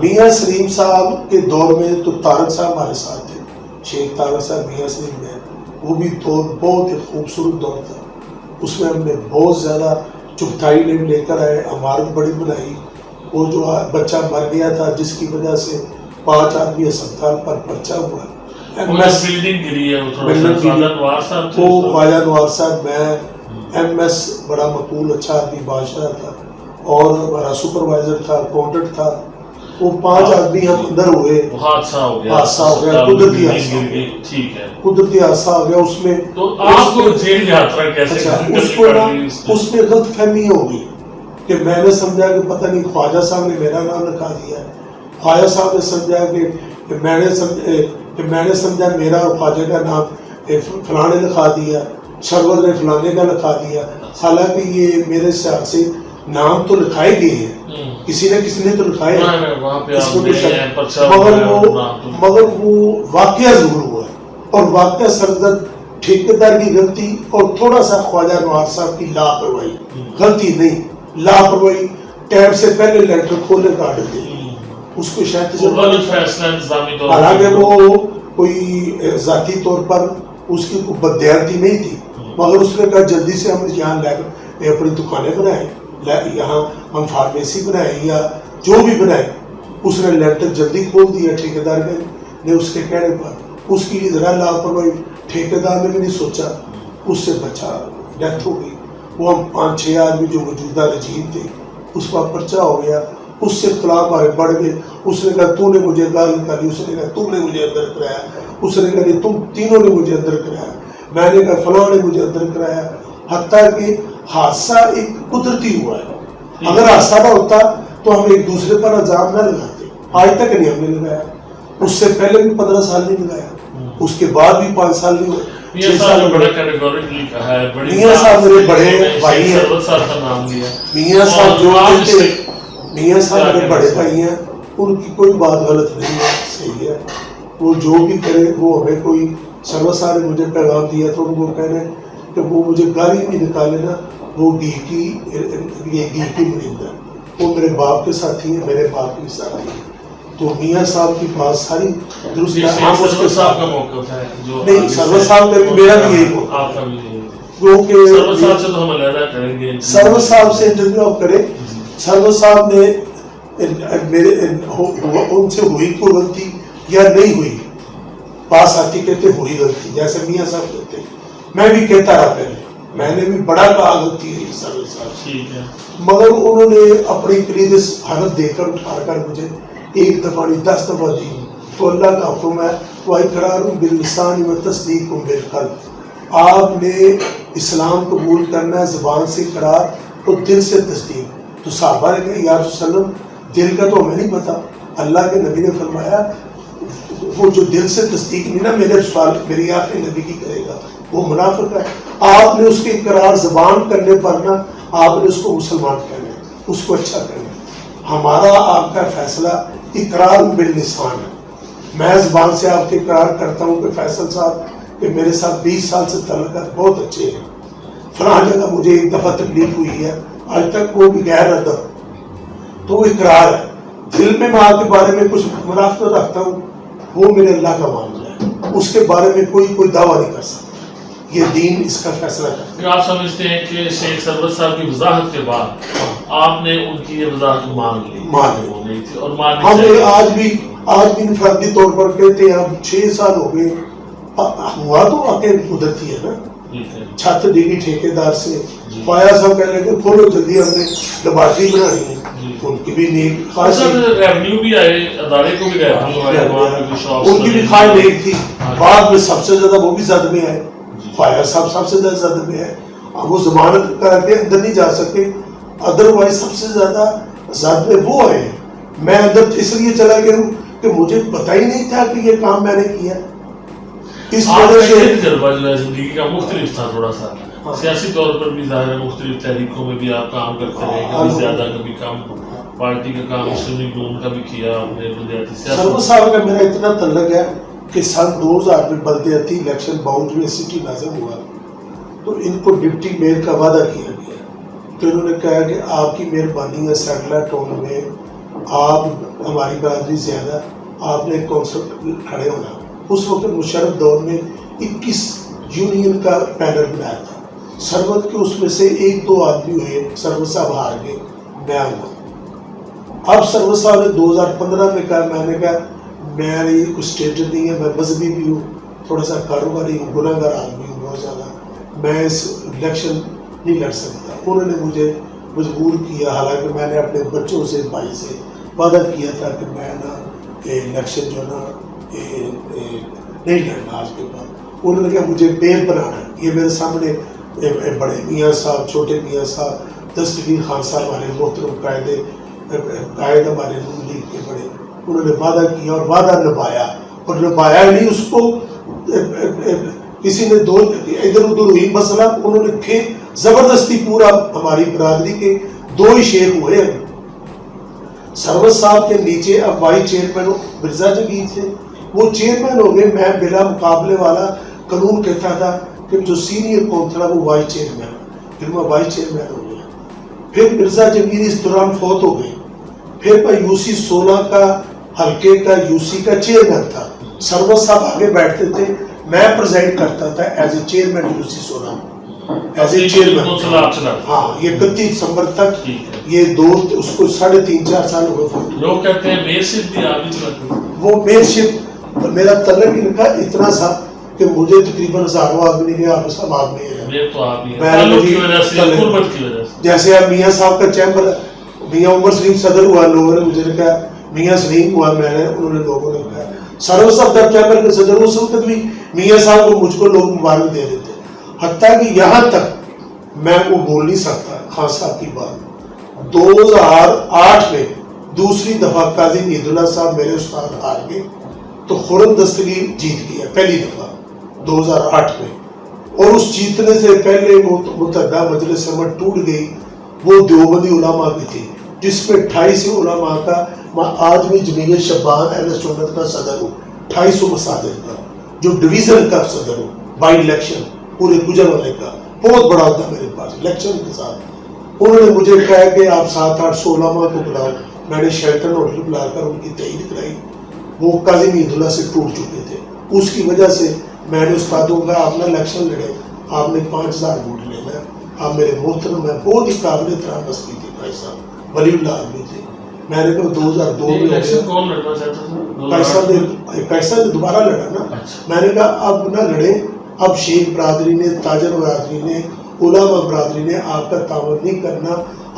میاں سلیم صاحب کے دور میں تو طارق صاحب ہمارے ساتھ تھے، شیخ طارق صاحب میاں سلیم میں، وہ بھی دور بہت ایک خوبصورت دور تھا، اس میں ہم نے بہت زیادہ چگتائی لے کر آئے، عمارت بڑی بنائی، وہ جو بچہ مر گیا تھا جس کی وجہ سے 5 آدمی اسپتال پر پرچہ ہوا، وہ خواجہ نوار صاحب، میں ایم ایس بڑا مقبول اچھا آدمی بادشاہ تھا، اور ہمارا سپروائزر تھا، اکاؤنٹنٹ تھا، وہ 5 آدمی ہم اندر ہوئے، حادثہ ہو گیا، قدرتی حادثہ ہو گیا، اس میں اس میں غلط فہمی ہو گئی کہ میں نے سمجھا کہ پتہ نہیں خواجہ صاحب نے میرا نام لکھا دیا ہے، خواجہ صاحب نے سمجھا کہ میں نے سمجھا میرا اور خواجہ کا نام فلاں نے لکھا دیا، شربت نے فلانے کا لکھا دیا، حالانکہ یہ میرے خیال سے نام تو لکھائے گئے ہیں، کسی نہ کسی نے تو لکھائے ہیں، مگر وہ واقعہ ضرور ہوا ہے، اور واقعہ سرزد ٹھیکیدار کی غلطی اور تھوڑا سا خواجہ نوار صاحب کی لاپرواہی، غلطی نہیں لاپرواہی، ٹائم سے پہلے لیٹر کھولنے کا آرڈر دے، اس کو شاید حالانکہ وہ کوئی ذاتی طور پر اس کی بددیانتی نہیں تھی، مگر اس نے کہا جلدی سے ہم یہاں اپنی دکانیں بنائیں, یہاں ہم فارمیسی بنائیں یا جو بھی بنائیں. اس نے لینٹر جلدی کھول دیا ٹھیکیدار نے اس کے کہنے پر. اس کی ذرا لاپرواہی ٹھیکیدار نے بھی نہیں سوچا, اس سے بچا ڈیتھ ہو گئی. وہ ہم 5-6 آدمی جو موجودہ رجیم تھے اس کا پرچہ ہو گیا, اس سے اختلاف آئے بڑھ گئے. اس نے کہا تو نے مجھے گالی کری, اس نے کہا تم نے مجھے اندر کرایا, اس نے کہا تم تینوں نے مجھے اندر کرایا, میں نے کہا فلاں نے مجھے اندر کرایا. حتیٰ کہ حادثہ ایک قدرتی ہوا ہے, اگر حادثہ نہ ہوتا تو ہم ایک دوسرے پر الزام نہ لگاتے. آج تک نہیں ہم نے لگایا, اس سے پہلے بھی 15 سال نہیں لگایا, اس کے بعد بھی 5 سال نہیں ہوئے. میاں صاحب میرے بڑے بھائی ہیں, میاں صاحب جو میاں صاحب میرے بڑے بھائی ہیں, ان کی کوئی بات غلط نہیں ہے, صحیح ہے. وہ جو بھی کرے, وہ ہمیں کوئی سروسا نے مجھے پیغام دیا تو ان کو کہنے کہ وہ مجھے گالی بھی نکالے نا, وہ ڈی کی مرید ہے, وہ میرے باپ کے ساتھی ہیں, میرے باپ کے ساتھی ہیں. تو میاں صاحب کی بات ساری درست ہے. ہم اس کے ساتھ کا موقف ہے نہیں, سرور صاحب میرا بھی یہی موقف ہے, کیونکہ سرور صاحب سے انٹرویو آپ کریں. سرور صاحب نے میرے ان سے ہوئی کوئی غلطی یا نہیں ہوئی, پاس آتی کہتے ہوئی غلطی, جیسے میاں صاحب کہتے. میں بھی کہتا رہا پہلے, میں نے بھی بڑا کہا غلطی ہے سرور صاحب, مگر انہوں نے اپنی کلید حالت دے کر اٹھا کر مجھے ایک دفعہ نہیں 10 دفعہ دی. تو اللہ کا حکم ہے وَإِقْرَارٌ بِاللِّسَانِ وَتَصْدِيقٌ بِالْقَلْبِ. آپ نے اسلام قبول کرنا ہے زبان سے اقرار اور دل سے تصدیق. تو صحابہ نے کہا یا رسول اللہ دل کا تو ہمیں نہیں پتا. اللہ کے نبی نے فرمایا وہ جو دل سے تصدیق نہیں نا میرے سوال میری آخری نبی کی کرے گا وہ منافق ہے. آپ نے اس کے اقرار زبان کرنے پر نا آپ نے اس کو مسلمان کرنا ہے, اس کو اچھا کرنا ہے. ہمارا آپ کا فیصلہ اقرار باللسان ہے. میں زبان سے آپ کے اقرار کرتا ہوں کہ فیصل صاحب کہ میرے ساتھ 20 سال سے تعلقات بہت اچھے ہیں, فلاں جگہ مجھے ایک دفعہ تکلیف ہوئی ہے, آج تک وہ بھی غیر ادب, تو وہ اقرار ہے. دل میں آپ کے بارے میں کچھ منافقت رکھتا ہوں, وہ میرے اللہ کا معاملہ ہے, اس کے بارے میں کوئی دعویٰ نہیں کر سکتا. یہ دین اس کا فیصلہ کرتا ہے. آپ سمجھتے ہیں کہ شیخ سرور صاحب کی وضاحت کے بعد آپ نے ان کی یہ وضاحت مان لی تھی اور ہم آج بھی انفرادی طور پر کہتے ہیں اب 6 سال ہو گئے ہوا تو واقع قدرتی ہے نا. چھت ڈیگی ٹھیکیدار سے پایا صاحب کہنے کہ کھولو جلدی ہم نے لیبارٹری بنانی ہے, ان کی بھی نیک خواہش ریونیو بھی آئے, ادارے کو بھی ان کی بھی خواہش نیک تھی. بعد میں سب سے زیادہ وہ بھی زد میں آئے, فائر صاحب سب سے زیادہ زد میں ہے. اب وہ ضمانت کر کے اندر نہیں جا سکے, ادروائز سب سے زیادہ زد میں وہ آئے. میں اندر اس لیے چلا گیا ہوں کہ مجھے پتہ ہی نہیں تھا کہ یہ کام میں نے کیا. اس وجہ سے تجربہ جو ہے زندگی کا مختلف تھا تھوڑا سا, سیاسی طور پر بھی ظاہر ہے مختلف تحریکوں میں بھی آپ کام کرتے رہے, کبھی زیادہ کبھی کم. پارٹی کا کام اسلامی نون کا بھی کیا آپ نے, بلدیاتی سیاست. سرور صاحب کا میرا اتنا تعلق ہے کہ سن 2000 میں بلدیاتی الیکشن باؤنڈری سٹی نازم ہوا تو ان کو ڈپٹی میئر کا وعدہ کیا گیا. تو انہوں نے کہا کہ آپ کی مہربانی ہے سیٹلائٹ ٹاؤن میں آپ ہماری برادری زیادہ, آپ نے کانسیپٹ کھڑے ہونا. اس وقت مشرف دور میں 21 یونین کا پینل بنایا تھا. سربت کے اس میں سے 1-2 آدمی ہوئے, سربت صاحب ہار گئے, میں ہوا. اب سربت صاحب نے 2015 میں کہا, میں نے کہا میرا یہ کچھ اسٹیٹس نہیں ہے, میں مذہبی بھی ہوں, تھوڑا سا کاروباری ہوں, گناہ گار آدمی ہوں بہت زیادہ, میں اس الیکشن نہیں لڑ سکتا. انہوں نے مجھے مجبور کیا, حالانکہ میں نے اپنے بچوں سے بھائی سے وعدہ کیا تھا کہ میں نا الیکشن جو نا نہیں لڑنا آج کے بعد. انہوں نے کہا مجھے بیل بنانا ہے. یہ میرے سامنے بڑے میاں صاحب, چھوٹے میاں صاحب, دستگیر خان صاحب ہمارے محترم قائد ہمارے نون لیگ کے بڑے, انہوں نے وعدہ کیا اور وعدہ نبھایا, اور نبھایا نہیں اس کو کسی نے دو ادھر ادھر ہوئی مسئلہ, انہوں نے پھر زبردستی پورا ہماری برادری کے 2 ہی شیخ ہوئے. سرور صاحب کے نیچے اب وائس چیئرمین مرزا جگیر تھے, وہ چیئرمین ہو گئے. میں بلا مقابلے والا قانون کہتا تھا کہ جو سینئر کون تھا وہ وائس چیئرمین, پھر میں وائس چیئرمین ہو گیا. پھر مرزا جگیر اس دوران فوت ہو گئے. پھر میں UC 16 کا حلقے کا UC کا چیئرمین تھا. سرور صاحب آگے بیٹھتے تھے, میں پریزائڈ کرتا تھا as a chairman UC 16. As a chairman. ہاں یہ 31 دسمبر تک یہ دور اس کو 3.5-4 سال ہو گئے. لوگ کہتے ہیں میئرشپ بھی آپ ہی چلاتے. وہ میئرشپ میرا تعلق ان کا اتنا تھا کہ مجھے تقریباً ہزاروں آدمی نے آپ سب آدمی جیسے اب میاں صاحب کا چیمبر ہے, میاں عمر سلیم صدر ہوا, لوگوں نے مجھے کہا میاں سلیم ہوا, میں نے انہوں نے لوگوں نے کہا سرور صاحب جب چیمبر کے صدر اس وقت بھی میاں صاحب کو مجھ کو لوگ مبارک دے دیتے, حتیٰ کہ یہاں تک میں وہ بول نہیں سکتا خان صاحب کی بات. 2008 میں دوسری دفعہ قاضی عید اللہ صاحب میرے استاد ہار گئے تو خرم دستگیر جیت گیا پہلی دفعہ 2008 میں, اور اس جیتنے سے پہلے متحدہ مجلس عمر ٹوٹ گئی, وہ دیوبندی علماء کی تھی جس میں 28 علماء کا میں آج بھی جمیعت شبان اہل سنت کا صدر ہوں, 250 مساجد کا جو ڈویژن کا صدر ہوں بائی الیکشن پورے گجرانوالے کا, بہت بڑا ہوتا میرے پاس الیکشن کے ساتھ. انہوں نے مجھے کہا کہ آپ 700-800 علماء کو بلاؤ, میں نے شیلٹن ہوٹل بلا کر ان کی تائید کرائی. وہ قاضی عید اللہ سے ٹوٹ چکے تھے, اس کی وجہ سے میں نے استادوں کا آپ نے الیکشن لڑے, آپ نے 5000 ووٹ لینا, آپ میرے محترم ہیں, بہت ہی قابل احترام مسئلہ تھے بھائی صاحب, ولی اللہ آدمی تھے. میں نے کہا 2002 میں الیکشن کون لڑنا چاہتا تھا؟ کیسا نے دوبارہ لڑا نا. میں نے کہا اب نہ لڑے, اب شیخ برادری نے, تاجر برادری نے, علماء برادری نے آپ کا تعاون نہیں کرنا.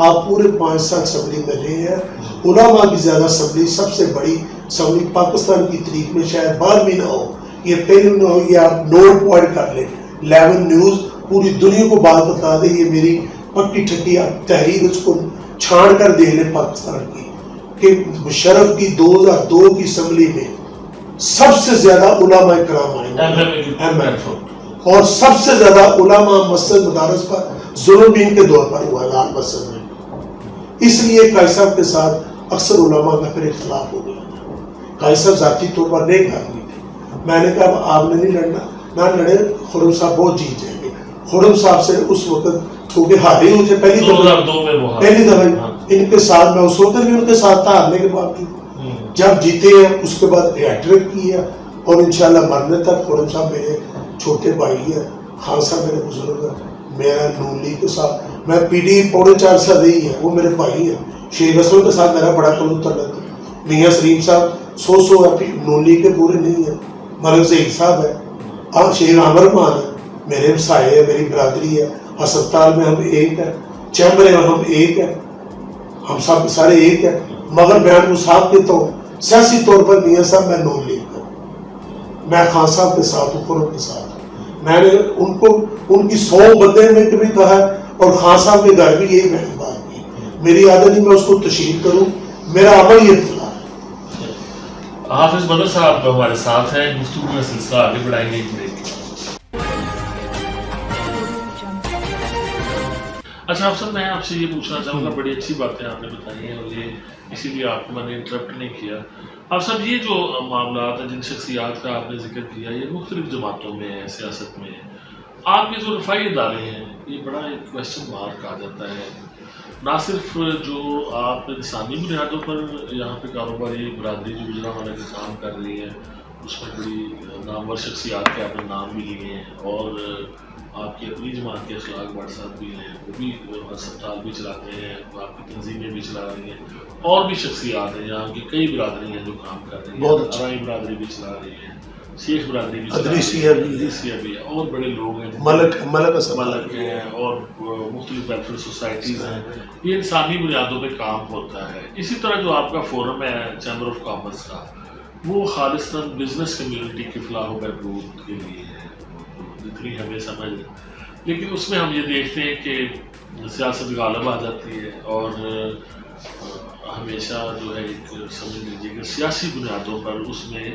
آپ پورے 5 سال اسمبلی میں رہے ہیں, علماء کی زیادہ اسمبلی, سب سے بڑی اسمبلی پاکستان کی تاریخ میں شاید بعد بھی نہ ہو, یہ پہلے نہ ہو, یہ آپ نوٹ پوائنٹ کر لیں. 11 نیوز پوری دنیا کو بات بتا دے, یہ میری پکی ٹھکی تحریر اس کو چھان کر دے لیں پاکستان کی, کہ مشرف کی 2002 کی اسمبلی میں سب سے زیادہ علماء کرام آئے اور سب سے زیادہ علماء مسجد مدارس پر ظلم بھی ان کے دور پر ہوا لال مسجد میں. اس لیے قائد صاحب کے ساتھ اکثر علماء کا پھر اختلاف ہو گیا تھا. قائد صاحب ذاتی طور پر نیک آدمی تھے. میں نے کہا آپ نے نہیں لڑنا, نہ لڑے, خرم صاحب بہت جیت جائیں گے. خرم صاحب سے اس وقت کیونکہ ہارے مجھے پہلی دفعہ ان کے ساتھ, میں اس وقت بھی ان کے ساتھ تھا ہارنے کے باوجود, جب جیتے ہیں اس کے بعد ہیٹرک کی ہے, اور انشاءاللہ مرنے تک خرم صاحب میرے چھوٹے بھائی ہیں, خان صاحب میرے بزرگ ہیں, میرا نون لیگ کے ساتھ, میں پی ڈی 4.5 سال رہی ہے, وہ میرے بھائی ہیں. شیخ رسول کے ساتھ میرا بڑا تعلق ہے. میاں سلیم صاحب 100 نون لیگ کے پورے نہیں ہیں. ملک زہیر صاحب ہے, اور شیخ عامر مان ہے, میرے ہمسائے ہے, میری برادری ہے. ہسپتال میں ہم ایک ہیں, چیمبر میں ہم ایک ہیں, ہم سب سارے ایک ہیں. مگر بیان صاحب کے تو سیاسی طور پر میاں صاحب میں نون لیگ کا, میں خان صاحب کے ساتھ ہوں, خرم کے ساتھ. میں نے ان کو ان کی 100 بندے میں کبھی کہا, اور خان صاحب کے گھر بھی یہی میں نے بات کی. میری عادت نہیں میں اس کو تشہیر کروں, میرا عمل یہ اطلاع ہے. حافظ بدر صاحب ہمارے ساتھ ہیں, گفتگو کا سلسلہ آگے بڑھائیں گے. اچھا افسر, میں آپ سے یہ پوچھنا چاہوں گا, بڑی اچھی باتیں آپ نے بتائی ہیں, اور یہ اسی لیے آپ کو میں نے انٹرپٹ نہیں کیا. اب صاحب یہ جو معاملات ہیں, جن شخصیات کا آپ نے ذکر کیا, یہ مختلف جماعتوں میں ہیں, سیاست میں ہیں. آپ کے جو رفائی ادارے ہیں, یہ بڑا ایک کویسچن مارک آ جاتا ہے. نہ صرف جو آپ انسانی بنیادوں پر یہاں پہ کاروباری برادری جو گجرانوالے کے کام کر رہی ہے, اس میں بڑی نامور شخصیات کے آپ نے نام بھی لیے ہیں, اور آپ کی اپنی جماعت کے اخلاق بٹ صاحب بھی ہیں, وہ بھی ہسپتال بھی چلاتے ہیں, آپ کی تنظیمیں بھی چلا رہی ہیں, اور بھی شخصیات ہیں یہاں کی کئی برادری ہیں جو کام کر رہی ہیں. ارائی برادری بھی چلا رہی ہے, شیخ برادری بھی ادریسیہ بھی ہے, اور بڑے لوگ ہیں, ملک ہیں, اور مختلف ویلفیئر سوسائٹیز ہیں. یہ انسانی بنیادوں پہ کام ہوتا ہے. اسی طرح جو آپ کا فورم ہے چیمبر آف کامرس کا, وہ خالصتاً بزنس کمیونٹی کی فلاح و بہبود کے لیے ہے, جتنی ہمیں سمجھ ہے. لیکن اس میں ہم یہ دیکھتے ہیں کہ سیاست غالب آ جاتی ہے, اور ہمیشہ جو ہے ایک سمجھ لیجیے کہ سیاسی بنیادوں پر اس میں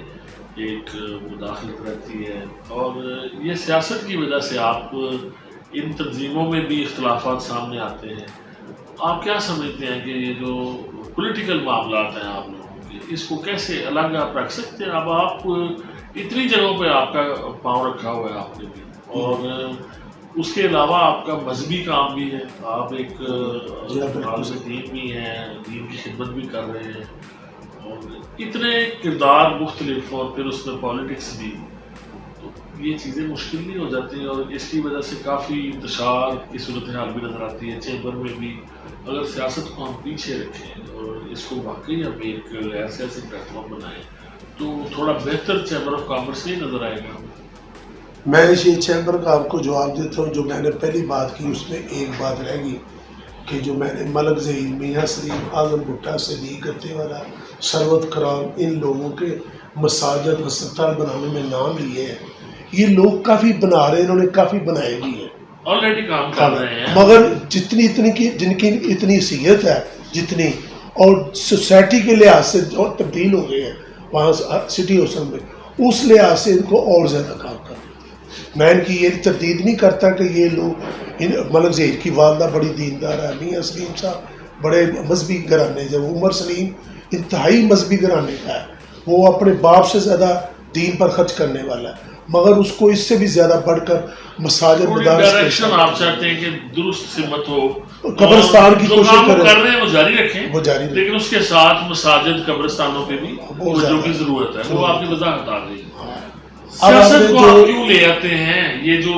ایک مداخلت رہتی ہے, اور یہ سیاست کی وجہ سے آپ ان تنظیموں میں بھی اختلافات سامنے آتے ہیں. آپ کیا سمجھتے ہیں کہ یہ جو پولیٹیکل معاملات ہیں آپ لوگوں کے, اس کو کیسے الگ آپ رکھ سکتے ہیں؟ اب آپ اتنی جگہوں پہ آپ کا پاؤں رکھا ہوا ہے آپ نے بھی, اور اس کے علاوہ آپ کا مذہبی کام بھی ہے, آپ ایک دین بھی ہیں, دین کی خدمت بھی کر رہے ہیں, اور اتنے کردار مختلف, اور پھر اس میں پالیٹکس بھی. تو یہ چیزیں مشکل نہیں ہو جاتی ہیں، اور اس کی وجہ سے کافی انتشار کی صورتحال بھی نظر آتی ہے چیمبر میں بھی. اگر سیاست کو ہم پیچھے رکھیں اور اس کو واقعی ہم ایک ایسے پلیٹ فارم بنائیں تو تھوڑا بہتر چیمبر آف کامرس نہیں نظر آئے گا. میں یہ چیمبر کا آپ کو جواب دیتا ہوں. جو میں نے پہلی بات کی اس میں ایک بات رہ گئی کہ جو میں نے ملک ظہیر، میاں سلیم، اعظم بھٹا، صدیق گتے والا، ثروت کرام، ان لوگوں کے مساجد ہسپتال بنانے میں نام لیے ہیں. یہ لوگ کافی بنا رہے ہیں، انہوں نے کافی بنائے بھی ہیں، آلریڈی کام کر رہے ہیں. مگر جن کی اتنی حیثیت ہے جتنی، اور سوسائٹی کے لحاظ سے جو تبدیل ہو گئے ہیں وہاں سٹی ہاسٹل میں، اس لحاظ سے ان کو اور زیادہ کام کرنا. میں ان کی یہ تردید نہیں کرتا کہ یہ لوگ، ملک ظہیر کی والدہ بڑی دیندار ہے، میاں سلیم صاحب بڑے مذہبی گھرانے، جب عمر سلیم انتہائی مذہبی گھرانے کا ہے، وہ اپنے باپ سے زیادہ دین پر خرچ کرنے والا ہے، مگر اس کو اس سے بھی زیادہ بڑھ کر مساجد مدارس ڈائریکشن آپ چاہتے ہیں کہ درست سمت ہو، قبرستان کی کوشش کر رہے ہیں وہ جاری رکھیں، وہ جاری لیکن اس کے ساتھ مساجد قبرستانوں پہ بھی توجہ کی ضرورت ہے. وہ آپ کی وضاحت آ گئی. سیاست کو آپ کیوں لے آتے ہیں؟ یہ جو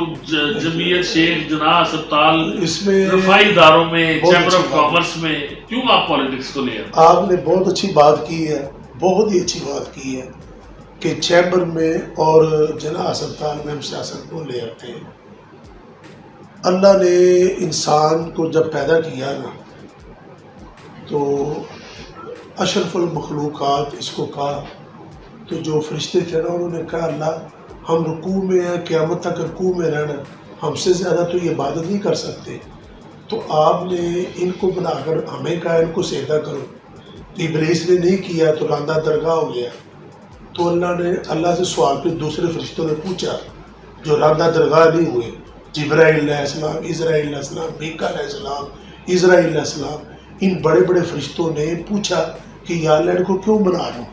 جمعیت شیخ جناح ہسپتال، اس میں رفائی اداروں میں، چیمبر آف کامرس میں کیوں آپ پالیٹکس کو لے آتے ہیں؟ آپ نے بہت اچھی بات کی ہے، بہت ہی اچھی بات کی ہے کہ چیمبر میں اور جناح ہسپتال میں ہم سیاست کو لے آتے ہیں. اللہ نے انسان کو جب پیدا کیا نا تو اشرف المخلوقات اس کو کہا، تو جو فرشتے تھے نا انہوں نے کہا اللہ ہم رکوع میں ہیں، قیامت تک رکوع میں رہنا، ہم سے زیادہ تو یہ عبادت نہیں کر سکتے، تو آپ نے ان کو بنا کر ہمیں کہا ان کو سجدہ کرو. ابلیس نے نہیں کیا تو راندہ درگاہ ہو گیا. تو اللہ سے سوال پہ دوسرے فرشتوں نے پوچھا جو راندہ درگاہ نہیں ہوئے، جبرائیل علیہ السلام، اسرائیل علیہ السلام، میکا علیہ السلام، اسرائیل علیہ السلام، ان بڑے بڑے فرشتوں نے پوچھا کہ یا اللہ ان کو کیوں بنا رہا ہوں.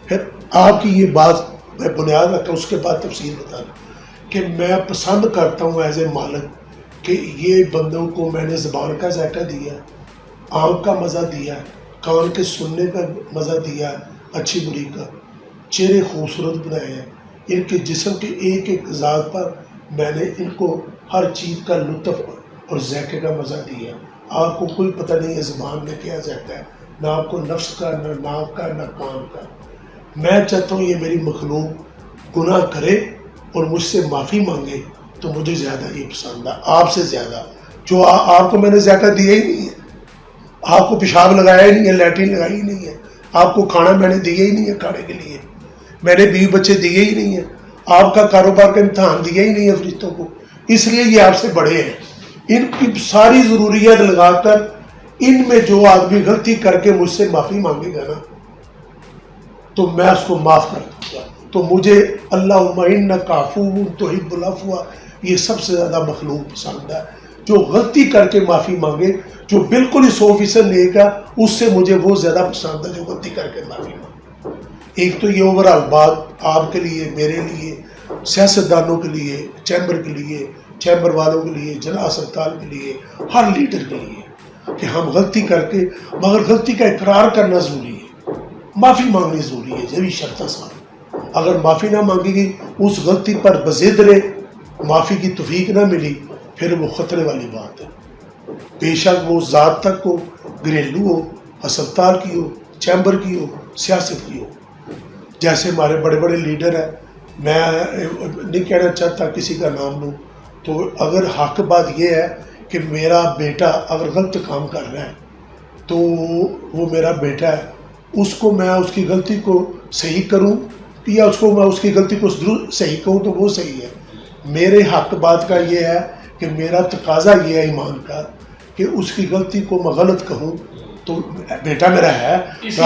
پھر آپ کی یہ بات میں بنیاد رکھا، اس کے بعد تفصیل بتا رہا کہ میں پسند کرتا ہوں ایز اے مالک کہ یہ بندوں کو میں نے زبان کا ذائقہ دیا، آنکھ کا مزہ دیا، کان کے سننے کا مزہ دیا، اچھی بری کا، چہرے خوبصورت بنائے ہیں، ان کے جسم کے ایک ایک ذات پر میں نے ان کو ہر چیز کا لطف اور ذائقے کا مزہ دیا. آپ کو کوئی پتہ نہیں ہے زبان میں کیا ذائقہ ہے، نہ آپ کو نفس کا، نہ ناک کا، نہ کان کا. میں چاہتا ہوں یہ میری مخلوق گناہ کرے اور مجھ سے معافی مانگے تو مجھے زیادہ یہ پسند ہے آپ سے زیادہ. جو آپ کو میں نے ذائقہ دیا ہی نہیں ہے، آپ کو پیشاب لگایا ہی نہیں ہے، لیٹرین لگائی ہی نہیں ہے، آپ کو کھانا میں نے دیا ہی نہیں ہے کھانے کے لیے، میں نے بیوی بچے دیے ہی نہیں ہیں، آپ کا کاروبار کا امتحان دیا ہی نہیں ہے فرشتوں کو، اس لیے یہ آپ سے بڑے ہیں. ان کی ساری ضروریات لگا کر ان میں جو آدمی غلطی کر کے مجھ سے معافی مانگے گا نا تو میں اس کو معاف کر دوں گا. تو مجھے اللہم انک عفو تحب العفو یہ سب سے زیادہ مخلوق پسند ہے، جو غلطی کر کے معافی مانگے، جو بالکل ہی 100% نیک ہے، اس سے مجھے وہ زیادہ پسند ہے جو غلطی کر کے معافی مانگے. ایک تو یہ اوورآل بات آپ کے لیے، میرے لیے، سیاستدانوں کے لیے، چیمبر کے لیے، چیمبر والوں کے لیے، جناح ہسپتال کے لیے، ہر لیڈر کے لیے کہ ہم غلطی کر کے، مگر غلطی کا اقرار کرنا ضروری ہے، معافی مانگنی ضروری ہے. یہ بھی شرط آسان، اگر معافی نہ مانگے گی، اس غلطی پر بضد رہے، معافی کی توفیق نہ ملی، پھر وہ خطرے والی بات ہے. بے شک وہ ذات تک ہو، گھریلو ہو، ہسپتال کی ہو، چیمبر کی ہو، سیاست کی ہو. جیسے ہمارے بڑے بڑے لیڈر ہیں، میں نہیں کہنا چاہتا کسی کا نام لوں، تو اگر حق بات یہ ہے کہ میرا بیٹا اگر غلط کام کر رہا ہے تو وہ میرا بیٹا ہے، اس کو میں اس کی غلطی کو صحیح کروں یا اس کو میں اس کی غلطی کو صحیح کہوں تو وہ صحیح ہے. میرے حق بات کا یہ ہے کہ میرا تقاضا یہ ہے ایمان کا کہ اس کی غلطی کو میں غلط کہوں تو بیٹا میرا ہے، اس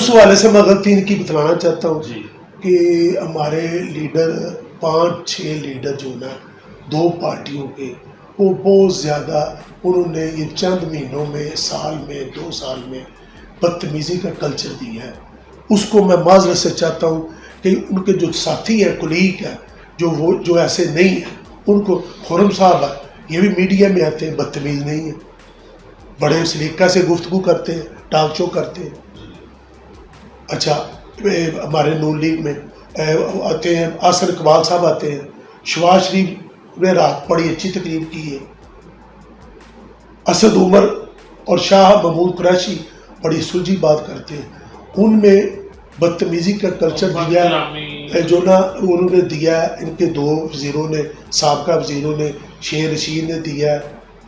حوالے سے میں غلطی ان کی بتلانا چاہتا ہوں کہ ہمارے لیڈر 5-6 لیڈر جو نا 2 پارٹیوں کے، وہ بہت زیادہ انہوں نے یہ چند مہینوں میں، سال میں، 2 سال میں بدتمیزی کا کلچر دیا ہے. اس کو میں معذرت سے چاہتا ہوں کہ ان کے جو ساتھی ہیں، کولیگ ہیں، جو ایسے نہیں ہیں، ان کو خرم صاحب ہے، یہ بھی میڈیا میں آتے ہیں، بدتمیز نہیں ہیں، بڑے سلیقہ سے گفتگو کرتے ہیں، ٹاک شو کرتے ہیں. اچھا ہمارے نون لیگ میں آتے ہیں، آصر اقبال صاحب آتے ہیں، شواز شریف نے رات بڑی اچھی تقریر کی ہے، اسد عمر اور شاہ محمود قریشی بڑی سلجھی بات کرتے ہیں، ان میں بدتمیزی کا کلچر دیا ہے جو نا انہوں نے دیا ہے، ان کے 2 وزیروں نے، سابقہ وزیروں نے، شیر رشید نے دیا ہے،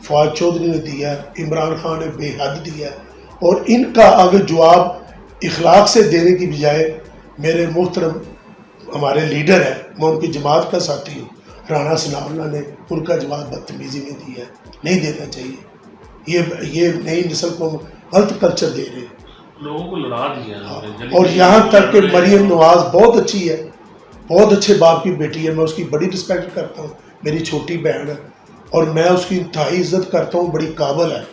فواد چودھری نے دیا ہے، عمران خان نے بے حد دیا ہے، اور ان کا اگر جواب اخلاق سے دینے کی بجائے میرے محترم ہمارے لیڈر ہیں، میں ان کی جماعت کا ساتھی ہوں، رانا ثناء اللہ نے ان کا جواب بدتمیزی میں دیا ہے، نہیں دینا چاہیے، یہ نئی نسل کو غلط کلچر دے رہے ہیں لوگوں کو لڑا دیا اور یہاں تک کہ مریم نواز بہت اچھی ہے، بہت اچھے باپ کی بیٹی ہے، میں اس کی بڑی رسپیکٹ کرتا ہوں، میری چھوٹی بہن ہے اور میں اس کی انتہائی عزت کرتا ہوں، بڑی قابل ہے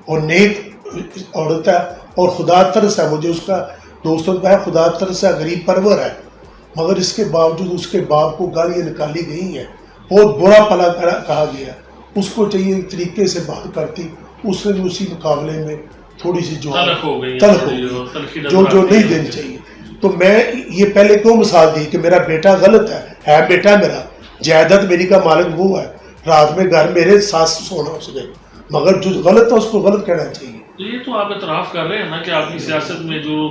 اور نیک عورت ہے اور خدا ترس ہے، مجھے اس کا دوستوں کا ہے، خدا ترس ہے، غریب پرور ہے، مگر اس کے باوجود اس کے باپ کو گالیاں نکالی گئی ہیں، بہت برا پلا کہا گیا، اس کو چاہیے ایک طریقے سے بات کرتی، اس نے بھی اسی مقابلے میں تھوڑی سی جو تلخ ہو گئی جو نہیں دینی چاہیے۔ تو میں یہ پہلے کیوں مثال دی کہ میرا بیٹا غلط ہے بیٹا میرا، جائیداد میری کا مالک وہ ہے، رات میں گھر میرے ساتھ سونا اس نے، مگر جو غلط ہے اس کو غلط کہنا چاہیے۔ یہ تو آپ اعتراف کر رہے ہیں نا کہ آپ کی سیاست میں جو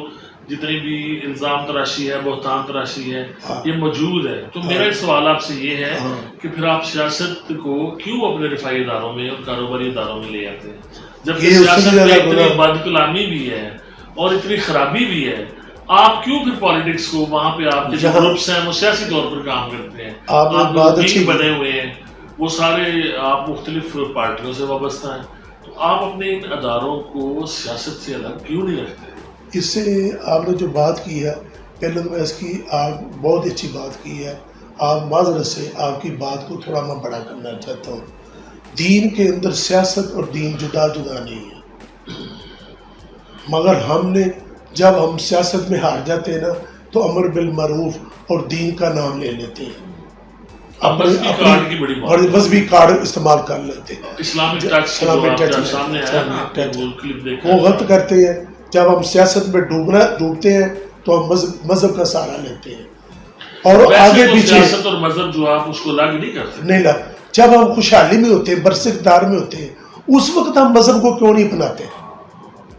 جتنی بھی الزام تراشی ہے، بہتان تراشی ہے، یہ موجود ہے، تو میرا سوال آپ سے یہ ہے کہ پھر آپ سیاست کو کیوں اپنے رفائی اداروں میں اور کاروباری اداروں میں لے آتے ہیں جبکہ سیاست میں اتنی بد کلامی بھی ہے اور اتنی خرابی بھی ہے، آپ کیوں پھر پالیٹکس کو وہاں پہ آپ کے جو گروپس ہیں وہ سیاسی طور پر کام کرتے ہیں، آپ کے بنے ہوئے ہیں وہ سارے آپ مختلف پارٹیوں سے وابستہ ہیں، تو آپ اپنے ان اداروں کو سیاست سے الگ کیوں نہیں رکھتے؟ اس سے آپ نے جو بات کی ہے، پہلے تو میں اس کی آپ بہت اچھی بات کی ہے، آپ معذرت سے آپ کی بات کو تھوڑا میں بڑا کرنا چاہتا ہوں، دین کے اندر سیاست اور دین جدا جدا نہیں ہے، مگر ہم نے جب ہم سیاست میں ہار جاتے ہیں نا تو امر بالمعروف اور دین کا نام لے لیتے ہیں، اپنی مذہبی کارڈ استعمال کر لیتے ہیں، اسلامک ٹیکس وہ غلط کرتے ہیں۔ جب ہم سیاست میں ڈوبتے ہیں تو ہم مذہب کا سہارا لیتے ہیں اور آگے پیچھے سیاست اور مذہب جو آپ اس کو لاگ نہیں کرتے، نہیں لگ، جب ہم خوشحالی میں ہوتے ہیں، برسکدار میں ہوتے ہیں، اس وقت ہم مذہب کو کیوں نہیں اپناتے؟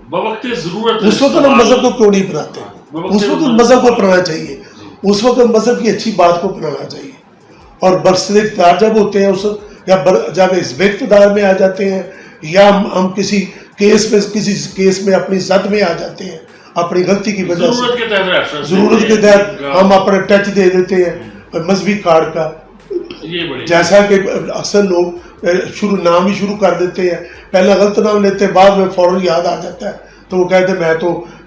بوقت ضرورت اس وقت ہم مذہب کو کیوں نہیں اپناتے؟ اس وقت مذہب کو اپنانا چاہیے، اس وقت مذہب کی اچھی بات کو اپنانا چاہیے، اور برسکدار جب ہوتے ہیں یا جب اس اقتدار میں آ جاتے ہیں یا ہم کسی کیس میں اپنی ذات میں آ جاتے ہیں اپنی غلطی کی وجہ سے، ضرورت کے تحت ہم اپنا ٹچ دے دیتے ہیں مذہبی کارڈ کا، جیسا کہ اکثر لوگ نام ہی شروع کر دیتے ہیں، پہلا غلط نام لیتے ہیں، بعد میں فوراً یاد آ جاتا ہے تو وہ کہتے ہیں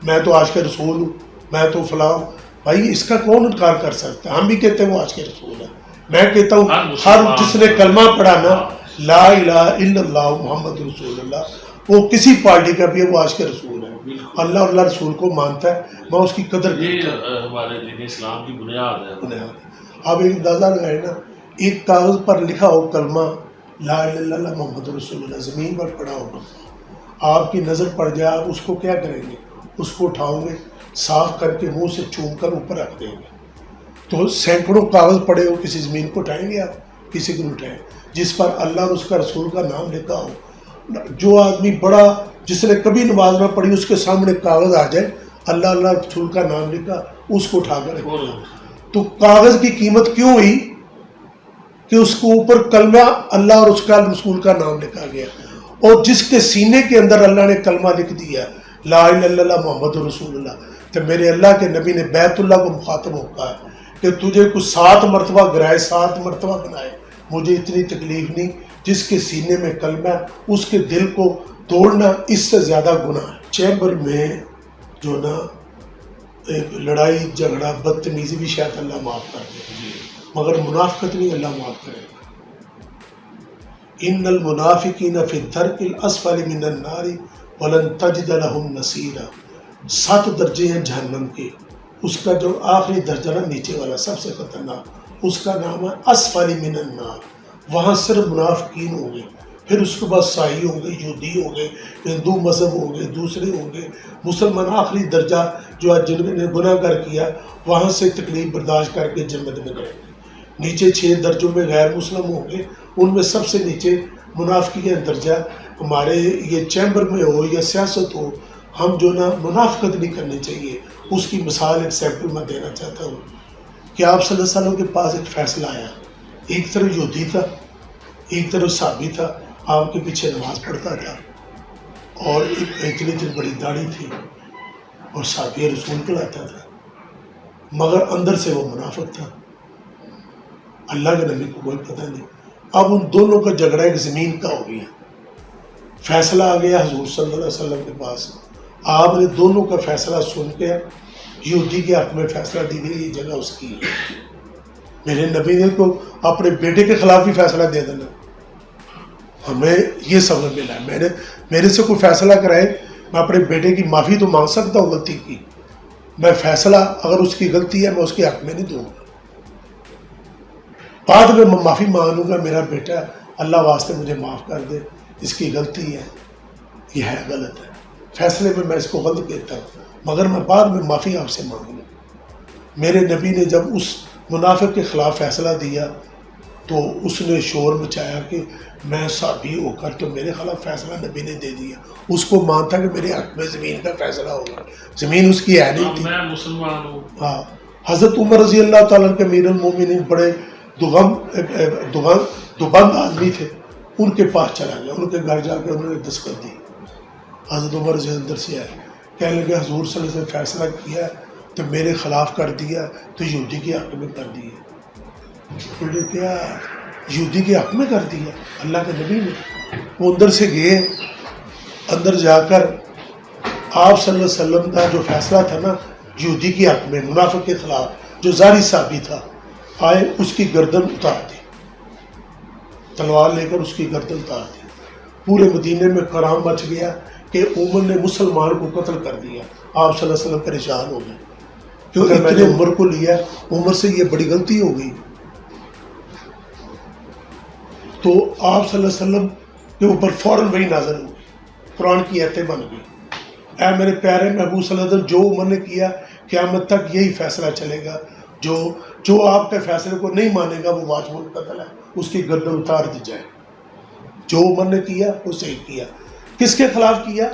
میں تو عاشق رسول ہوں، میں تو فلاں ہوں۔ بھائی اس کا کون انکار کر سکتا ہے؟ ہم بھی کہتے ہیں وہ عاشق رسول ہے، میں کہتا ہوں ہر جس نے کلمہ پڑھا نا لا الہ الا اللہ محمد رسول اللہ، وہ کسی پارٹی کا بھی ہے، وہ عاشق رسول ہے، اللہ اور اللہ رسول کو مانتا ہے، میں اس کی قدر کرتا ہوں، یہ ہمارے دین اسلام کی بنیاد ہے۔ آپ ایک اندازہ لگائے نا، ایک کاغذ پر لکھا ہو کلمہ لا الہ الا اللہ محمد رسول اللہ، زمین پر پڑا ہوگا، آپ کی نظر پڑ جائے، آپ اس کو کیا کریں گے؟ اس کو اٹھاؤں گے، صاف کر کے منہ سے چوم کر اوپر رکھ دیں گے، تو سینکڑوں کاغذ پڑے ہو، کسی زمین کو اٹھائیں گے آپ؟ کسی کو نہیں اٹھائیں، جس پر اللہ اور اس کا رسول کا نام لکھا ہو، جو آدمی بڑا جس نے کبھی نماز نہ پڑھی اس کے سامنے کاغذ آ جائے اللہ اللہ رسول کا نام لکھا، اس کو اٹھا کر تو کاغذ کی قیمت کیوں ہوئی کہ اس کو اوپر کلمہ اللہ اور اس کا رسول کا نام لکھا گیا، اور جس کے سینے کے اندر اللہ نے کلمہ لکھ دیا لا الہ الا اللہ محمد رسول اللہ، تو میرے اللہ کے نبی نے بیت اللہ کو مخاطب ہو کہا کہ تجھے کچھ 7 مرتبہ گرائے، 7 مرتبہ بنائے، مجھے اتنی تکلیف نہیں، جس کے سینے میں کلمہ اس کے دل کو توڑنا اس سے زیادہ گناہ ہے۔ چیمبر میں جو نا ایک لڑائی جھگڑا بدتمیزی بھی شاید اللہ معاف کر دے، مگر منافقت نہیں اللہ معاف کرے گا۔ ان المنافقین فی الدرک الاسفل من النار ولن تجد لهم نصیرا، 7 درجے ہیں جہنم کے، اس کا جو آخری درجہ نا نیچے والا سب سے خطرناک، اس کا نام ہے اسفل من النار، وہاں صرف منافقین ہوں گے، پھر اس کے بعد سائی ہوں گے، یہودی ہوں گے، ہندو مذہب ہوں گے، دوسرے ہوں گے، مسلمان آخری درجہ جو جن نے گناہ کر کیا وہاں سے تکلیف برداشت کر کے جنت میں گئے. نیچے 6 درجوں میں غیر مسلم ہوں گے، ان میں سب سے نیچے منافقی کا درجہ. ہمارے یہ چیمبر میں ہو یا سیاست ہو، ہم جو نا منافقت نہیں کرنی چاہیے. اس کی مثال ایک سیمپل میں دینا چاہتا ہوں کہ آپ صلی اللہ علیہ وسلم کے پاس ایک فیصلہ آیا. ایک طرف یہودی تھا، ایک طرف صحابی تھا، آپ کے پیچھے نماز پڑھتا تھا اور اتنی بڑی داڑھی تھی اور صحابی رسول کہلاتا تھا، مگر اندر سے وہ منافق تھا. اللہ کے نبی کو کوئی پتہ نہیں. اب ان دونوں کا جھگڑا ایک زمین کا ہو گیا. فیصلہ آ گیا حضور صلی اللہ علیہ وسلم کے پاس. آپ نے دونوں کا فیصلہ سن کے یہودی کے حق میں فیصلہ دی گئی یہ جگہ اس کی ہے. میرے نبی نے تو اپنے بیٹے کے خلاف ہی فیصلہ دے دینا. ہمیں یہ سبق ملا ہے. میرے سے کوئی فیصلہ کرائے، میں اپنے بیٹے کی معافی تو مانگ سکتا ہوں غلطی کی. میں فیصلہ اگر اس کی غلطی ہے میں اس کے حق میں نہیں دوں گا. بعد میں معافی مانگ لوں گا، میرا بیٹا اللہ واسطے مجھے معاف کر دے، اس کی غلطی ہے، یہ ہے غلط ہے. فیصلے میں میں اس کو غلط کہتا ہوں، مگر میں بعد میں معافی آپ سے مانگ لوں. میرے نبی نے جب اس منافق کے خلاف فیصلہ دیا تو اس نے شور مچایا کہ میں صحابی ہو کر تو میرے خلاف فیصلہ نبی نے دے دیا. اس کو مانتا کہ میرے حق میں زمین کا فیصلہ ہوگا. زمین اس کی ہے نہیں تھی. میں مسلمان ہوں. ہاں. حضرت عمر رضی اللہ تعالیٰ کے امیر المومنین بڑے دوبند آدمی تھے. ان کے پاس چلا گیا، ان کے گھر جا کے انہوں نے دستخط دی. حضرت عمر رضی اللہ سے آئے، کہنے لگے حضور صلی اللہ علیہ وسلم فیصلہ کیا تو میرے خلاف کر دیا تو یہودی کے حق میں کر دیا. انہوں نے کیا یہودی کے حق میں کر دیا اللہ کے نبی نے؟ وہ اندر سے گئے، اندر جا کر آپ صلی اللہ علیہ وسلم کا جو فیصلہ تھا نا یہودی کے حق میں منافق کے خلاف جو ظاہری صحابی تھا، آئے اس کی گردن اتار دی، تلوار لے کر اس کی گردن اتار دی. پورے مدینے میں کرام مچ گیا کہ عمر نے مسلمان کو قتل کر دیا. آپ صلی اللہ علیہ وسلم پریشان ہو گئے کیوں اتنے عمر کو لیا، عمر سے یہ بڑی غلطی ہو گئی. تو آپ صلی اللہ علیہ وسلم کے اوپر فوراً وہی نازل ہوئی، قرآن کی آیتیں بن گئی. اے میرے پیارے محبوب صلی اللہ علیہ وسلم، جو عمر نے کیا قیامت تک یہی فیصلہ چلے گا. جو آپ کے فیصلے کو نہیں مانے گا وہ واجب القتل ہے، اس کی گردن اتار دی جائے. جو عمر نے کیا وہ صحیح کیا. کس کے خلاف کیا؟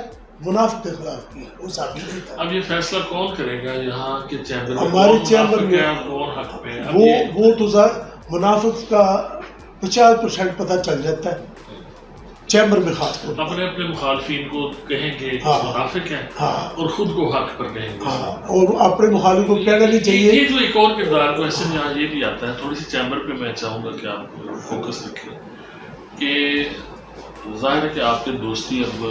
منافق کے خلاف کیا، وہ صحابی نہیں تھا. اب یہ فیصلہ کون کرے گا یہاں کے چیمبر میں؟ ہمارے چیمبر میں کون حق پہ؟ وہ تو منافق کا 50% پتہ چل جاتا ہے چیمبر میں. خاص طور اپنے مخالفین کو کہیں گے منافق ہیں اور خود کو حق پر کہیں گے. اور اپنے مخالف کو کہنا نہیں چاہیے. یہ جو ایک اور کردار کوشچن یہاں یہ بھی آتا ہے، تھوڑی سی چیمبر پہ میں چاہوں گا کہ آپ فوکس رکھیں کہ ظاہر ہے کہ آپ کے دوستی اب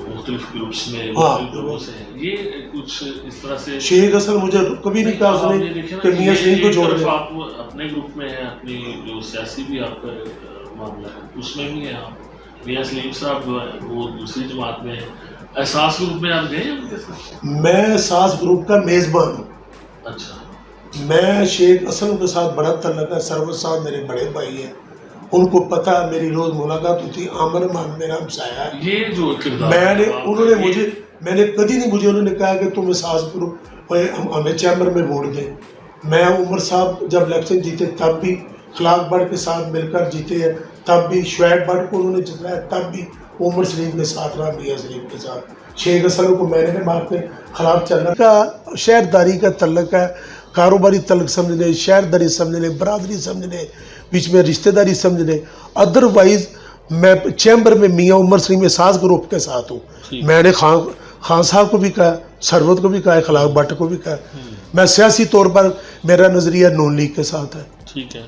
مختلف گروپس میں مختلف لوگوں سے ہیں. یہ کچھ اس طرح سے شیخ اصل مجھے کبھی نہیں کہا اس نے کہ میاں سلیم کو چھوڑ دیں. آپ اپنے گروپ میں ہیں، اپنی جو سیاسی بھی آپ کا معاملہ ہے اس میں بھی ہیں. آپ میاں سلیم صاحب جو ہے وہ دوسری جماعت میں ہیں. احساس گروپ میں آپ گئے ہیں ان کے ساتھ؟ میں احساس گروپ کا میزبان ہوں. اچھا. میں شیخ اسلم کے ساتھ بڑا تعلق ہے. سرور صاحب میرے بڑے بھائی ہیں، ان کو پتہ میری روز ملاقات ہوتی. عامر مان میرا ہمسایہ ہے. یہ جو میں نے کبھی نہیں انہوں نے کہا کہ تم احساس گروپ ہمیں چیمبر میں ووٹ دیں. میں عمر صاحب جب الیکشن جیتے تب بھی خلاق بٹ کے ساتھ مل کر جیتے ہیں، تب بھی شعیب بٹ کو انہوں نے جتایا، تب بھی عمر سلیم کے ساتھ رہا، میاں سلیم کے ساتھ. شیخ اسلم کو میں نے بات کے خلاف چلنا کا شہرداری کا تعلق ہے، کاروباری تعلق سمجھنے، شہرداری سمجھنے، برادری سمجھنے، بیچ میں رشتہ داری سمجھنے. ادروائز میں چیمبر میں میاں عمر سلیم احساس گروپ کے ساتھ ہوں. میں نے خان صاحب کو بھی کہا، سرورت کو بھی کہا، خلاق بٹ کو بھی کہا. میں سیاسی طور پر میرا نظریہ نون لیگ کے ساتھ ہے. ٹھیک ہے.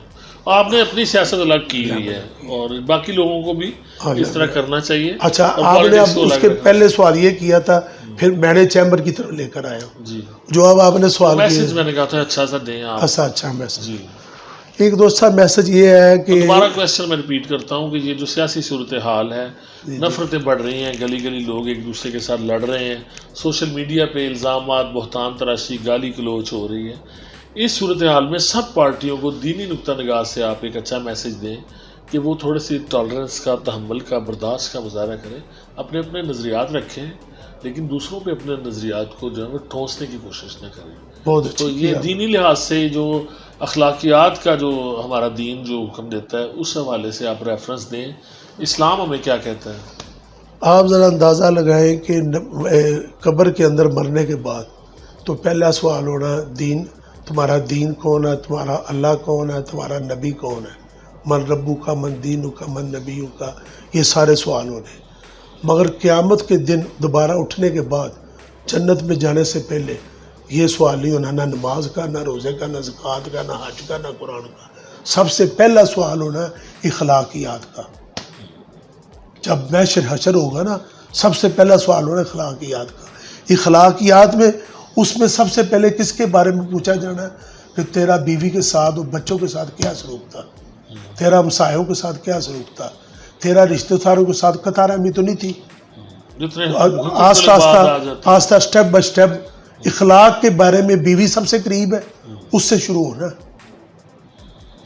آپ نے اپنی سیاست الگ کی ہوئی ہے اور باقی لوگوں کو بھی اس طرح کرنا چاہیے. اچھا، آپ نے اب اس کے پہلے سوال یہ کیا تھا، پھر میں نے چیمبر کی طرف لے کر آیا جی. جو اب آپ نے سوال میسج میں نے کہا تھا اچھا سا دیں آپ. اچھا میسج. ایک دوست صاحب میسج یہ ہے کہ دوبارہ کویسچن میں ریپیٹ کرتا ہوں کہ یہ جو سیاسی صورتحال ہے، نفرتیں بڑھ رہی ہیں، گلی گلی لوگ ایک دوسرے کے ساتھ لڑ رہے ہیں، سوشل میڈیا پہ الزامات، بہتان تراشی، گالی گلوچ ہو رہی ہے. اس صورتحال میں سب پارٹیوں کو دینی نقطہ نگاہ سے آپ ایک اچھا میسج دیں کہ وہ تھوڑے سی ٹالرنس کا، تحمل کا، برداشت کا مظاہرہ کریں، اپنے اپنے نظریات رکھیں، لیکن دوسروں پہ اپنے نظریات کو جو ہے وہ ٹھونسنے کی کوشش نہ کریں۔ بہت تو یہ دینی لحاظ سے جو اخلاقیات کا جو ہمارا دین جو حکم دیتا ہے، اس حوالے سے آپ ریفرنس دیں، اسلام ہمیں کیا کہتا ہے؟ آپ ذرا اندازہ لگائیں کہ قبر کے اندر مرنے کے بعد تو پہلا سوال ہونا دین، تمہارا دین کون ہے، تمہارا اللہ کون ہے، تمہارا نبی کون ہے، من ربو کا، من دینو کا، من نبیو کا، یہ سارے سوال ہونے۔ مگر قیامت کے دن دوبارہ اٹھنے کے بعد جنت میں جانے سے پہلے یہ سوال نہیں ہونا، نہ نماز کا، نہ روزے کا، نہ زکوٰۃ کا، نہ حج کا، نہ قرآن کا۔ سب سے پہلا سوال ہونا اخلاقیات کا۔ جب محشر حشر ہوگا نا، سب سے پہلا سوال ہونا اخلاقیات کا۔ اخلاقیات میں اس میں سب سے پہلے کس کے بارے میں پوچھا جانا ہے کہ تیرا بیوی کے ساتھ اور بچوں کے ساتھ کیا سلوک تھا، تیرا ہمسایوں کے ساتھ کیا سلوک تھا، تیرا رشتہ داروں کے ساتھ قطار احمی تو نہیں تھی۔ آہستہ سٹیپ بائی سٹیپ اخلاق کے بارے میں بیوی سب سے قریب ہے، اس سے شروع ہونا۔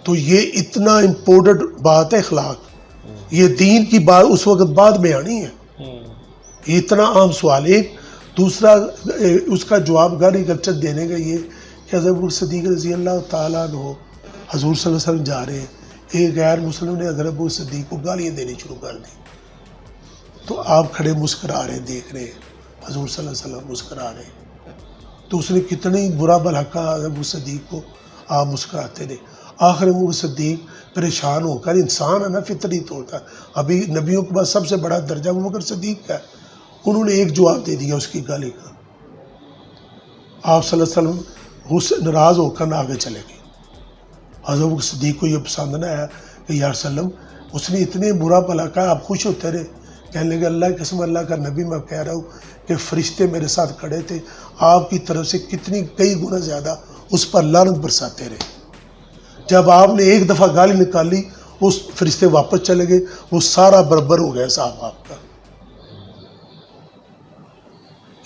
تو یہ اتنا امپورٹنٹ بات ہے اخلاق، یہ دین کی بات اس وقت بعد میں آنی ہے۔ یہ اتنا عام سوال۔ ایک دوسرا اس کا جواب گاری کلچر دینے کا یہ کہ حضرت ابو صدیق رضی اللہ تعالیٰ عنہ حضور صلی اللہ علیہ وسلم جا رہے ہیں، ایک غیر مسلم نے حضرت ابو صدیق کو گالیاں دینی شروع کر دی، تو آپ کھڑے مسکرا رہے ہیں، دیکھ رہے ہیں حضور صلی اللہ علیہ وسلم مسکرا رہے ہیں، تو اس نے کتنی برا بھلا کہا حضرت ابو صدیق کو، آپ مسکراتے رہے۔ آخر ابو صدیق پریشان ہو کر، انسان ہے نا فطری طور پر، ابھی نبیوں کے بعد سب سے بڑا درجہ ابو بکر صدیق کا ہے، انہوں نے ایک جواب دے دیا اس کی گالی کا۔ آپ صلی اللہ علیہ وسلم ناراض ہو کر آگے چلے گئے۔ حضرت ابو بکر صدیق کو یہ پسند نہ آیا کہ یا رسول اللہ اس نے اتنے برا بھلا کہا، آپ خوش ہوتے رہے؟ کہنے لگے اللہ کی قسم، اللہ کا نبی میں کہہ رہا ہوں کہ فرشتے میرے ساتھ کھڑے تھے، آپ کی طرف سے کئی گنا زیادہ اس پر لعنت برساتے رہے۔ جب آپ نے ایک دفعہ گالی نکالی، اس فرشتے واپس چلے گئے، وہ سارا بربر ہو گیا صاحب آپ کا۔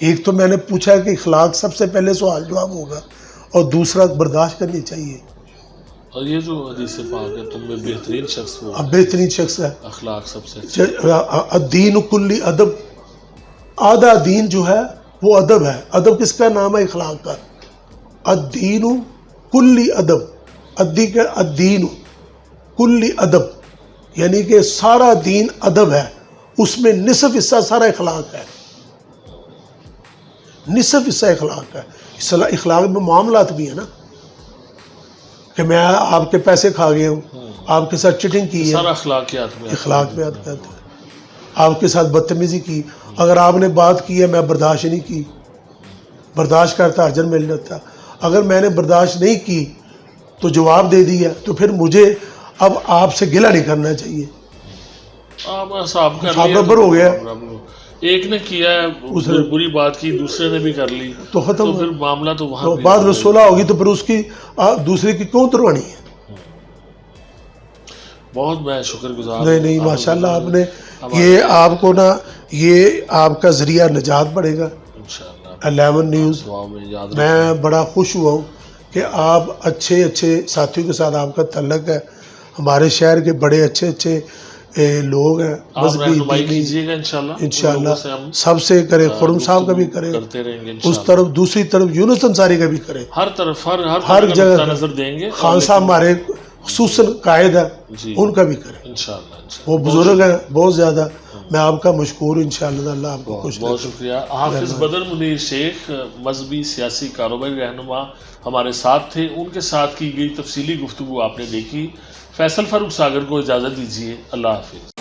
ایک تو میں نے پوچھا کہ اخلاق سب سے پہلے سوال جواب ہوگا، اور دوسرا برداشت کرنی چاہیے۔ اور یہ جو حدیث پاک ہے تم میں بہترین شخص وہ بہترین شخص ہے، اخلاق سب سے الدین کلی ادب، آدھا دین جو ہے وہ ادب ہے۔ ادب کس کا نام ہے؟ اخلاق کا۔ الدین کلی ادب، الدین کلی ادب، یعنی کہ سارا دین ادب ہے، اس میں نصف حصہ سارا اخلاق ہے، نصف حصہ اخلاق ہے۔ اخلاق میں معاملات بھی ہے نا، کہ میں آپ کے پیسے کھا گیا ہوں، آپ کے ساتھ چیٹنگ کی ہے، سارا اخلاقیات میں اخلاق میں آتا ہے۔ آپ کے ساتھ بدتمیزی کی، اگر آپ نے بات کی ہے میں برداشت نہیں کی، برداشت کرتا اجر مل جاتا۔ اگر میں نے برداشت نہیں کی تو جواب دے دیا، تو پھر مجھے اب آپ سے گلہ نہیں کرنا چاہیے، صاحب برابر ہو گیا۔ ایک نے کیا ہے بری بات کی، دوسرے نے بھی کر لی، تو ختم، پھر معاملہ تو وہاں بعد میں صلح ہوگی تو پھر اس کی دوسرے کی کیوں تروانی ہے؟ بہت میں شکر گزار۔ نہیں ماشاءاللہ آپ نے یہ آپ کو نا، یہ آپ کا ذریعہ نجات بڑھے گا۔ 11 نیوز میں بڑا خوش ہوا ہوں کہ آپ اچھے ساتھیوں کے ساتھ آپ کا تعلق ہے، ہمارے شہر کے بڑے اچھے لوگ ہیں، کیجیے گا انشاءاللہ سب سے کرے، خرم صاحب کا بھی کرے، اس طرف دوسری طرف یونس انصاری کا بھی کرے، ہر طرف ہر جگہ نظر دیں گے۔ خان صاحب ہمارے خصوصاً قائد ہے، ان کا بھی کرے، وہ بزرگ ہیں بہت زیادہ۔ میں آپ کا مشکور، انشاءاللہ اللہ آپ کو خوش رکھے۔ بہت شکریہ۔ حافظ بدر منیر شیخ مذہبی سیاسی کاروباری رہنما ہمارے ساتھ تھے، ان کے ساتھ کی گئی تفصیلی گفتگو آپ نے دیکھی۔ فیصل فاروق ساگر کو اجازت دیجیے، اللہ حافظ۔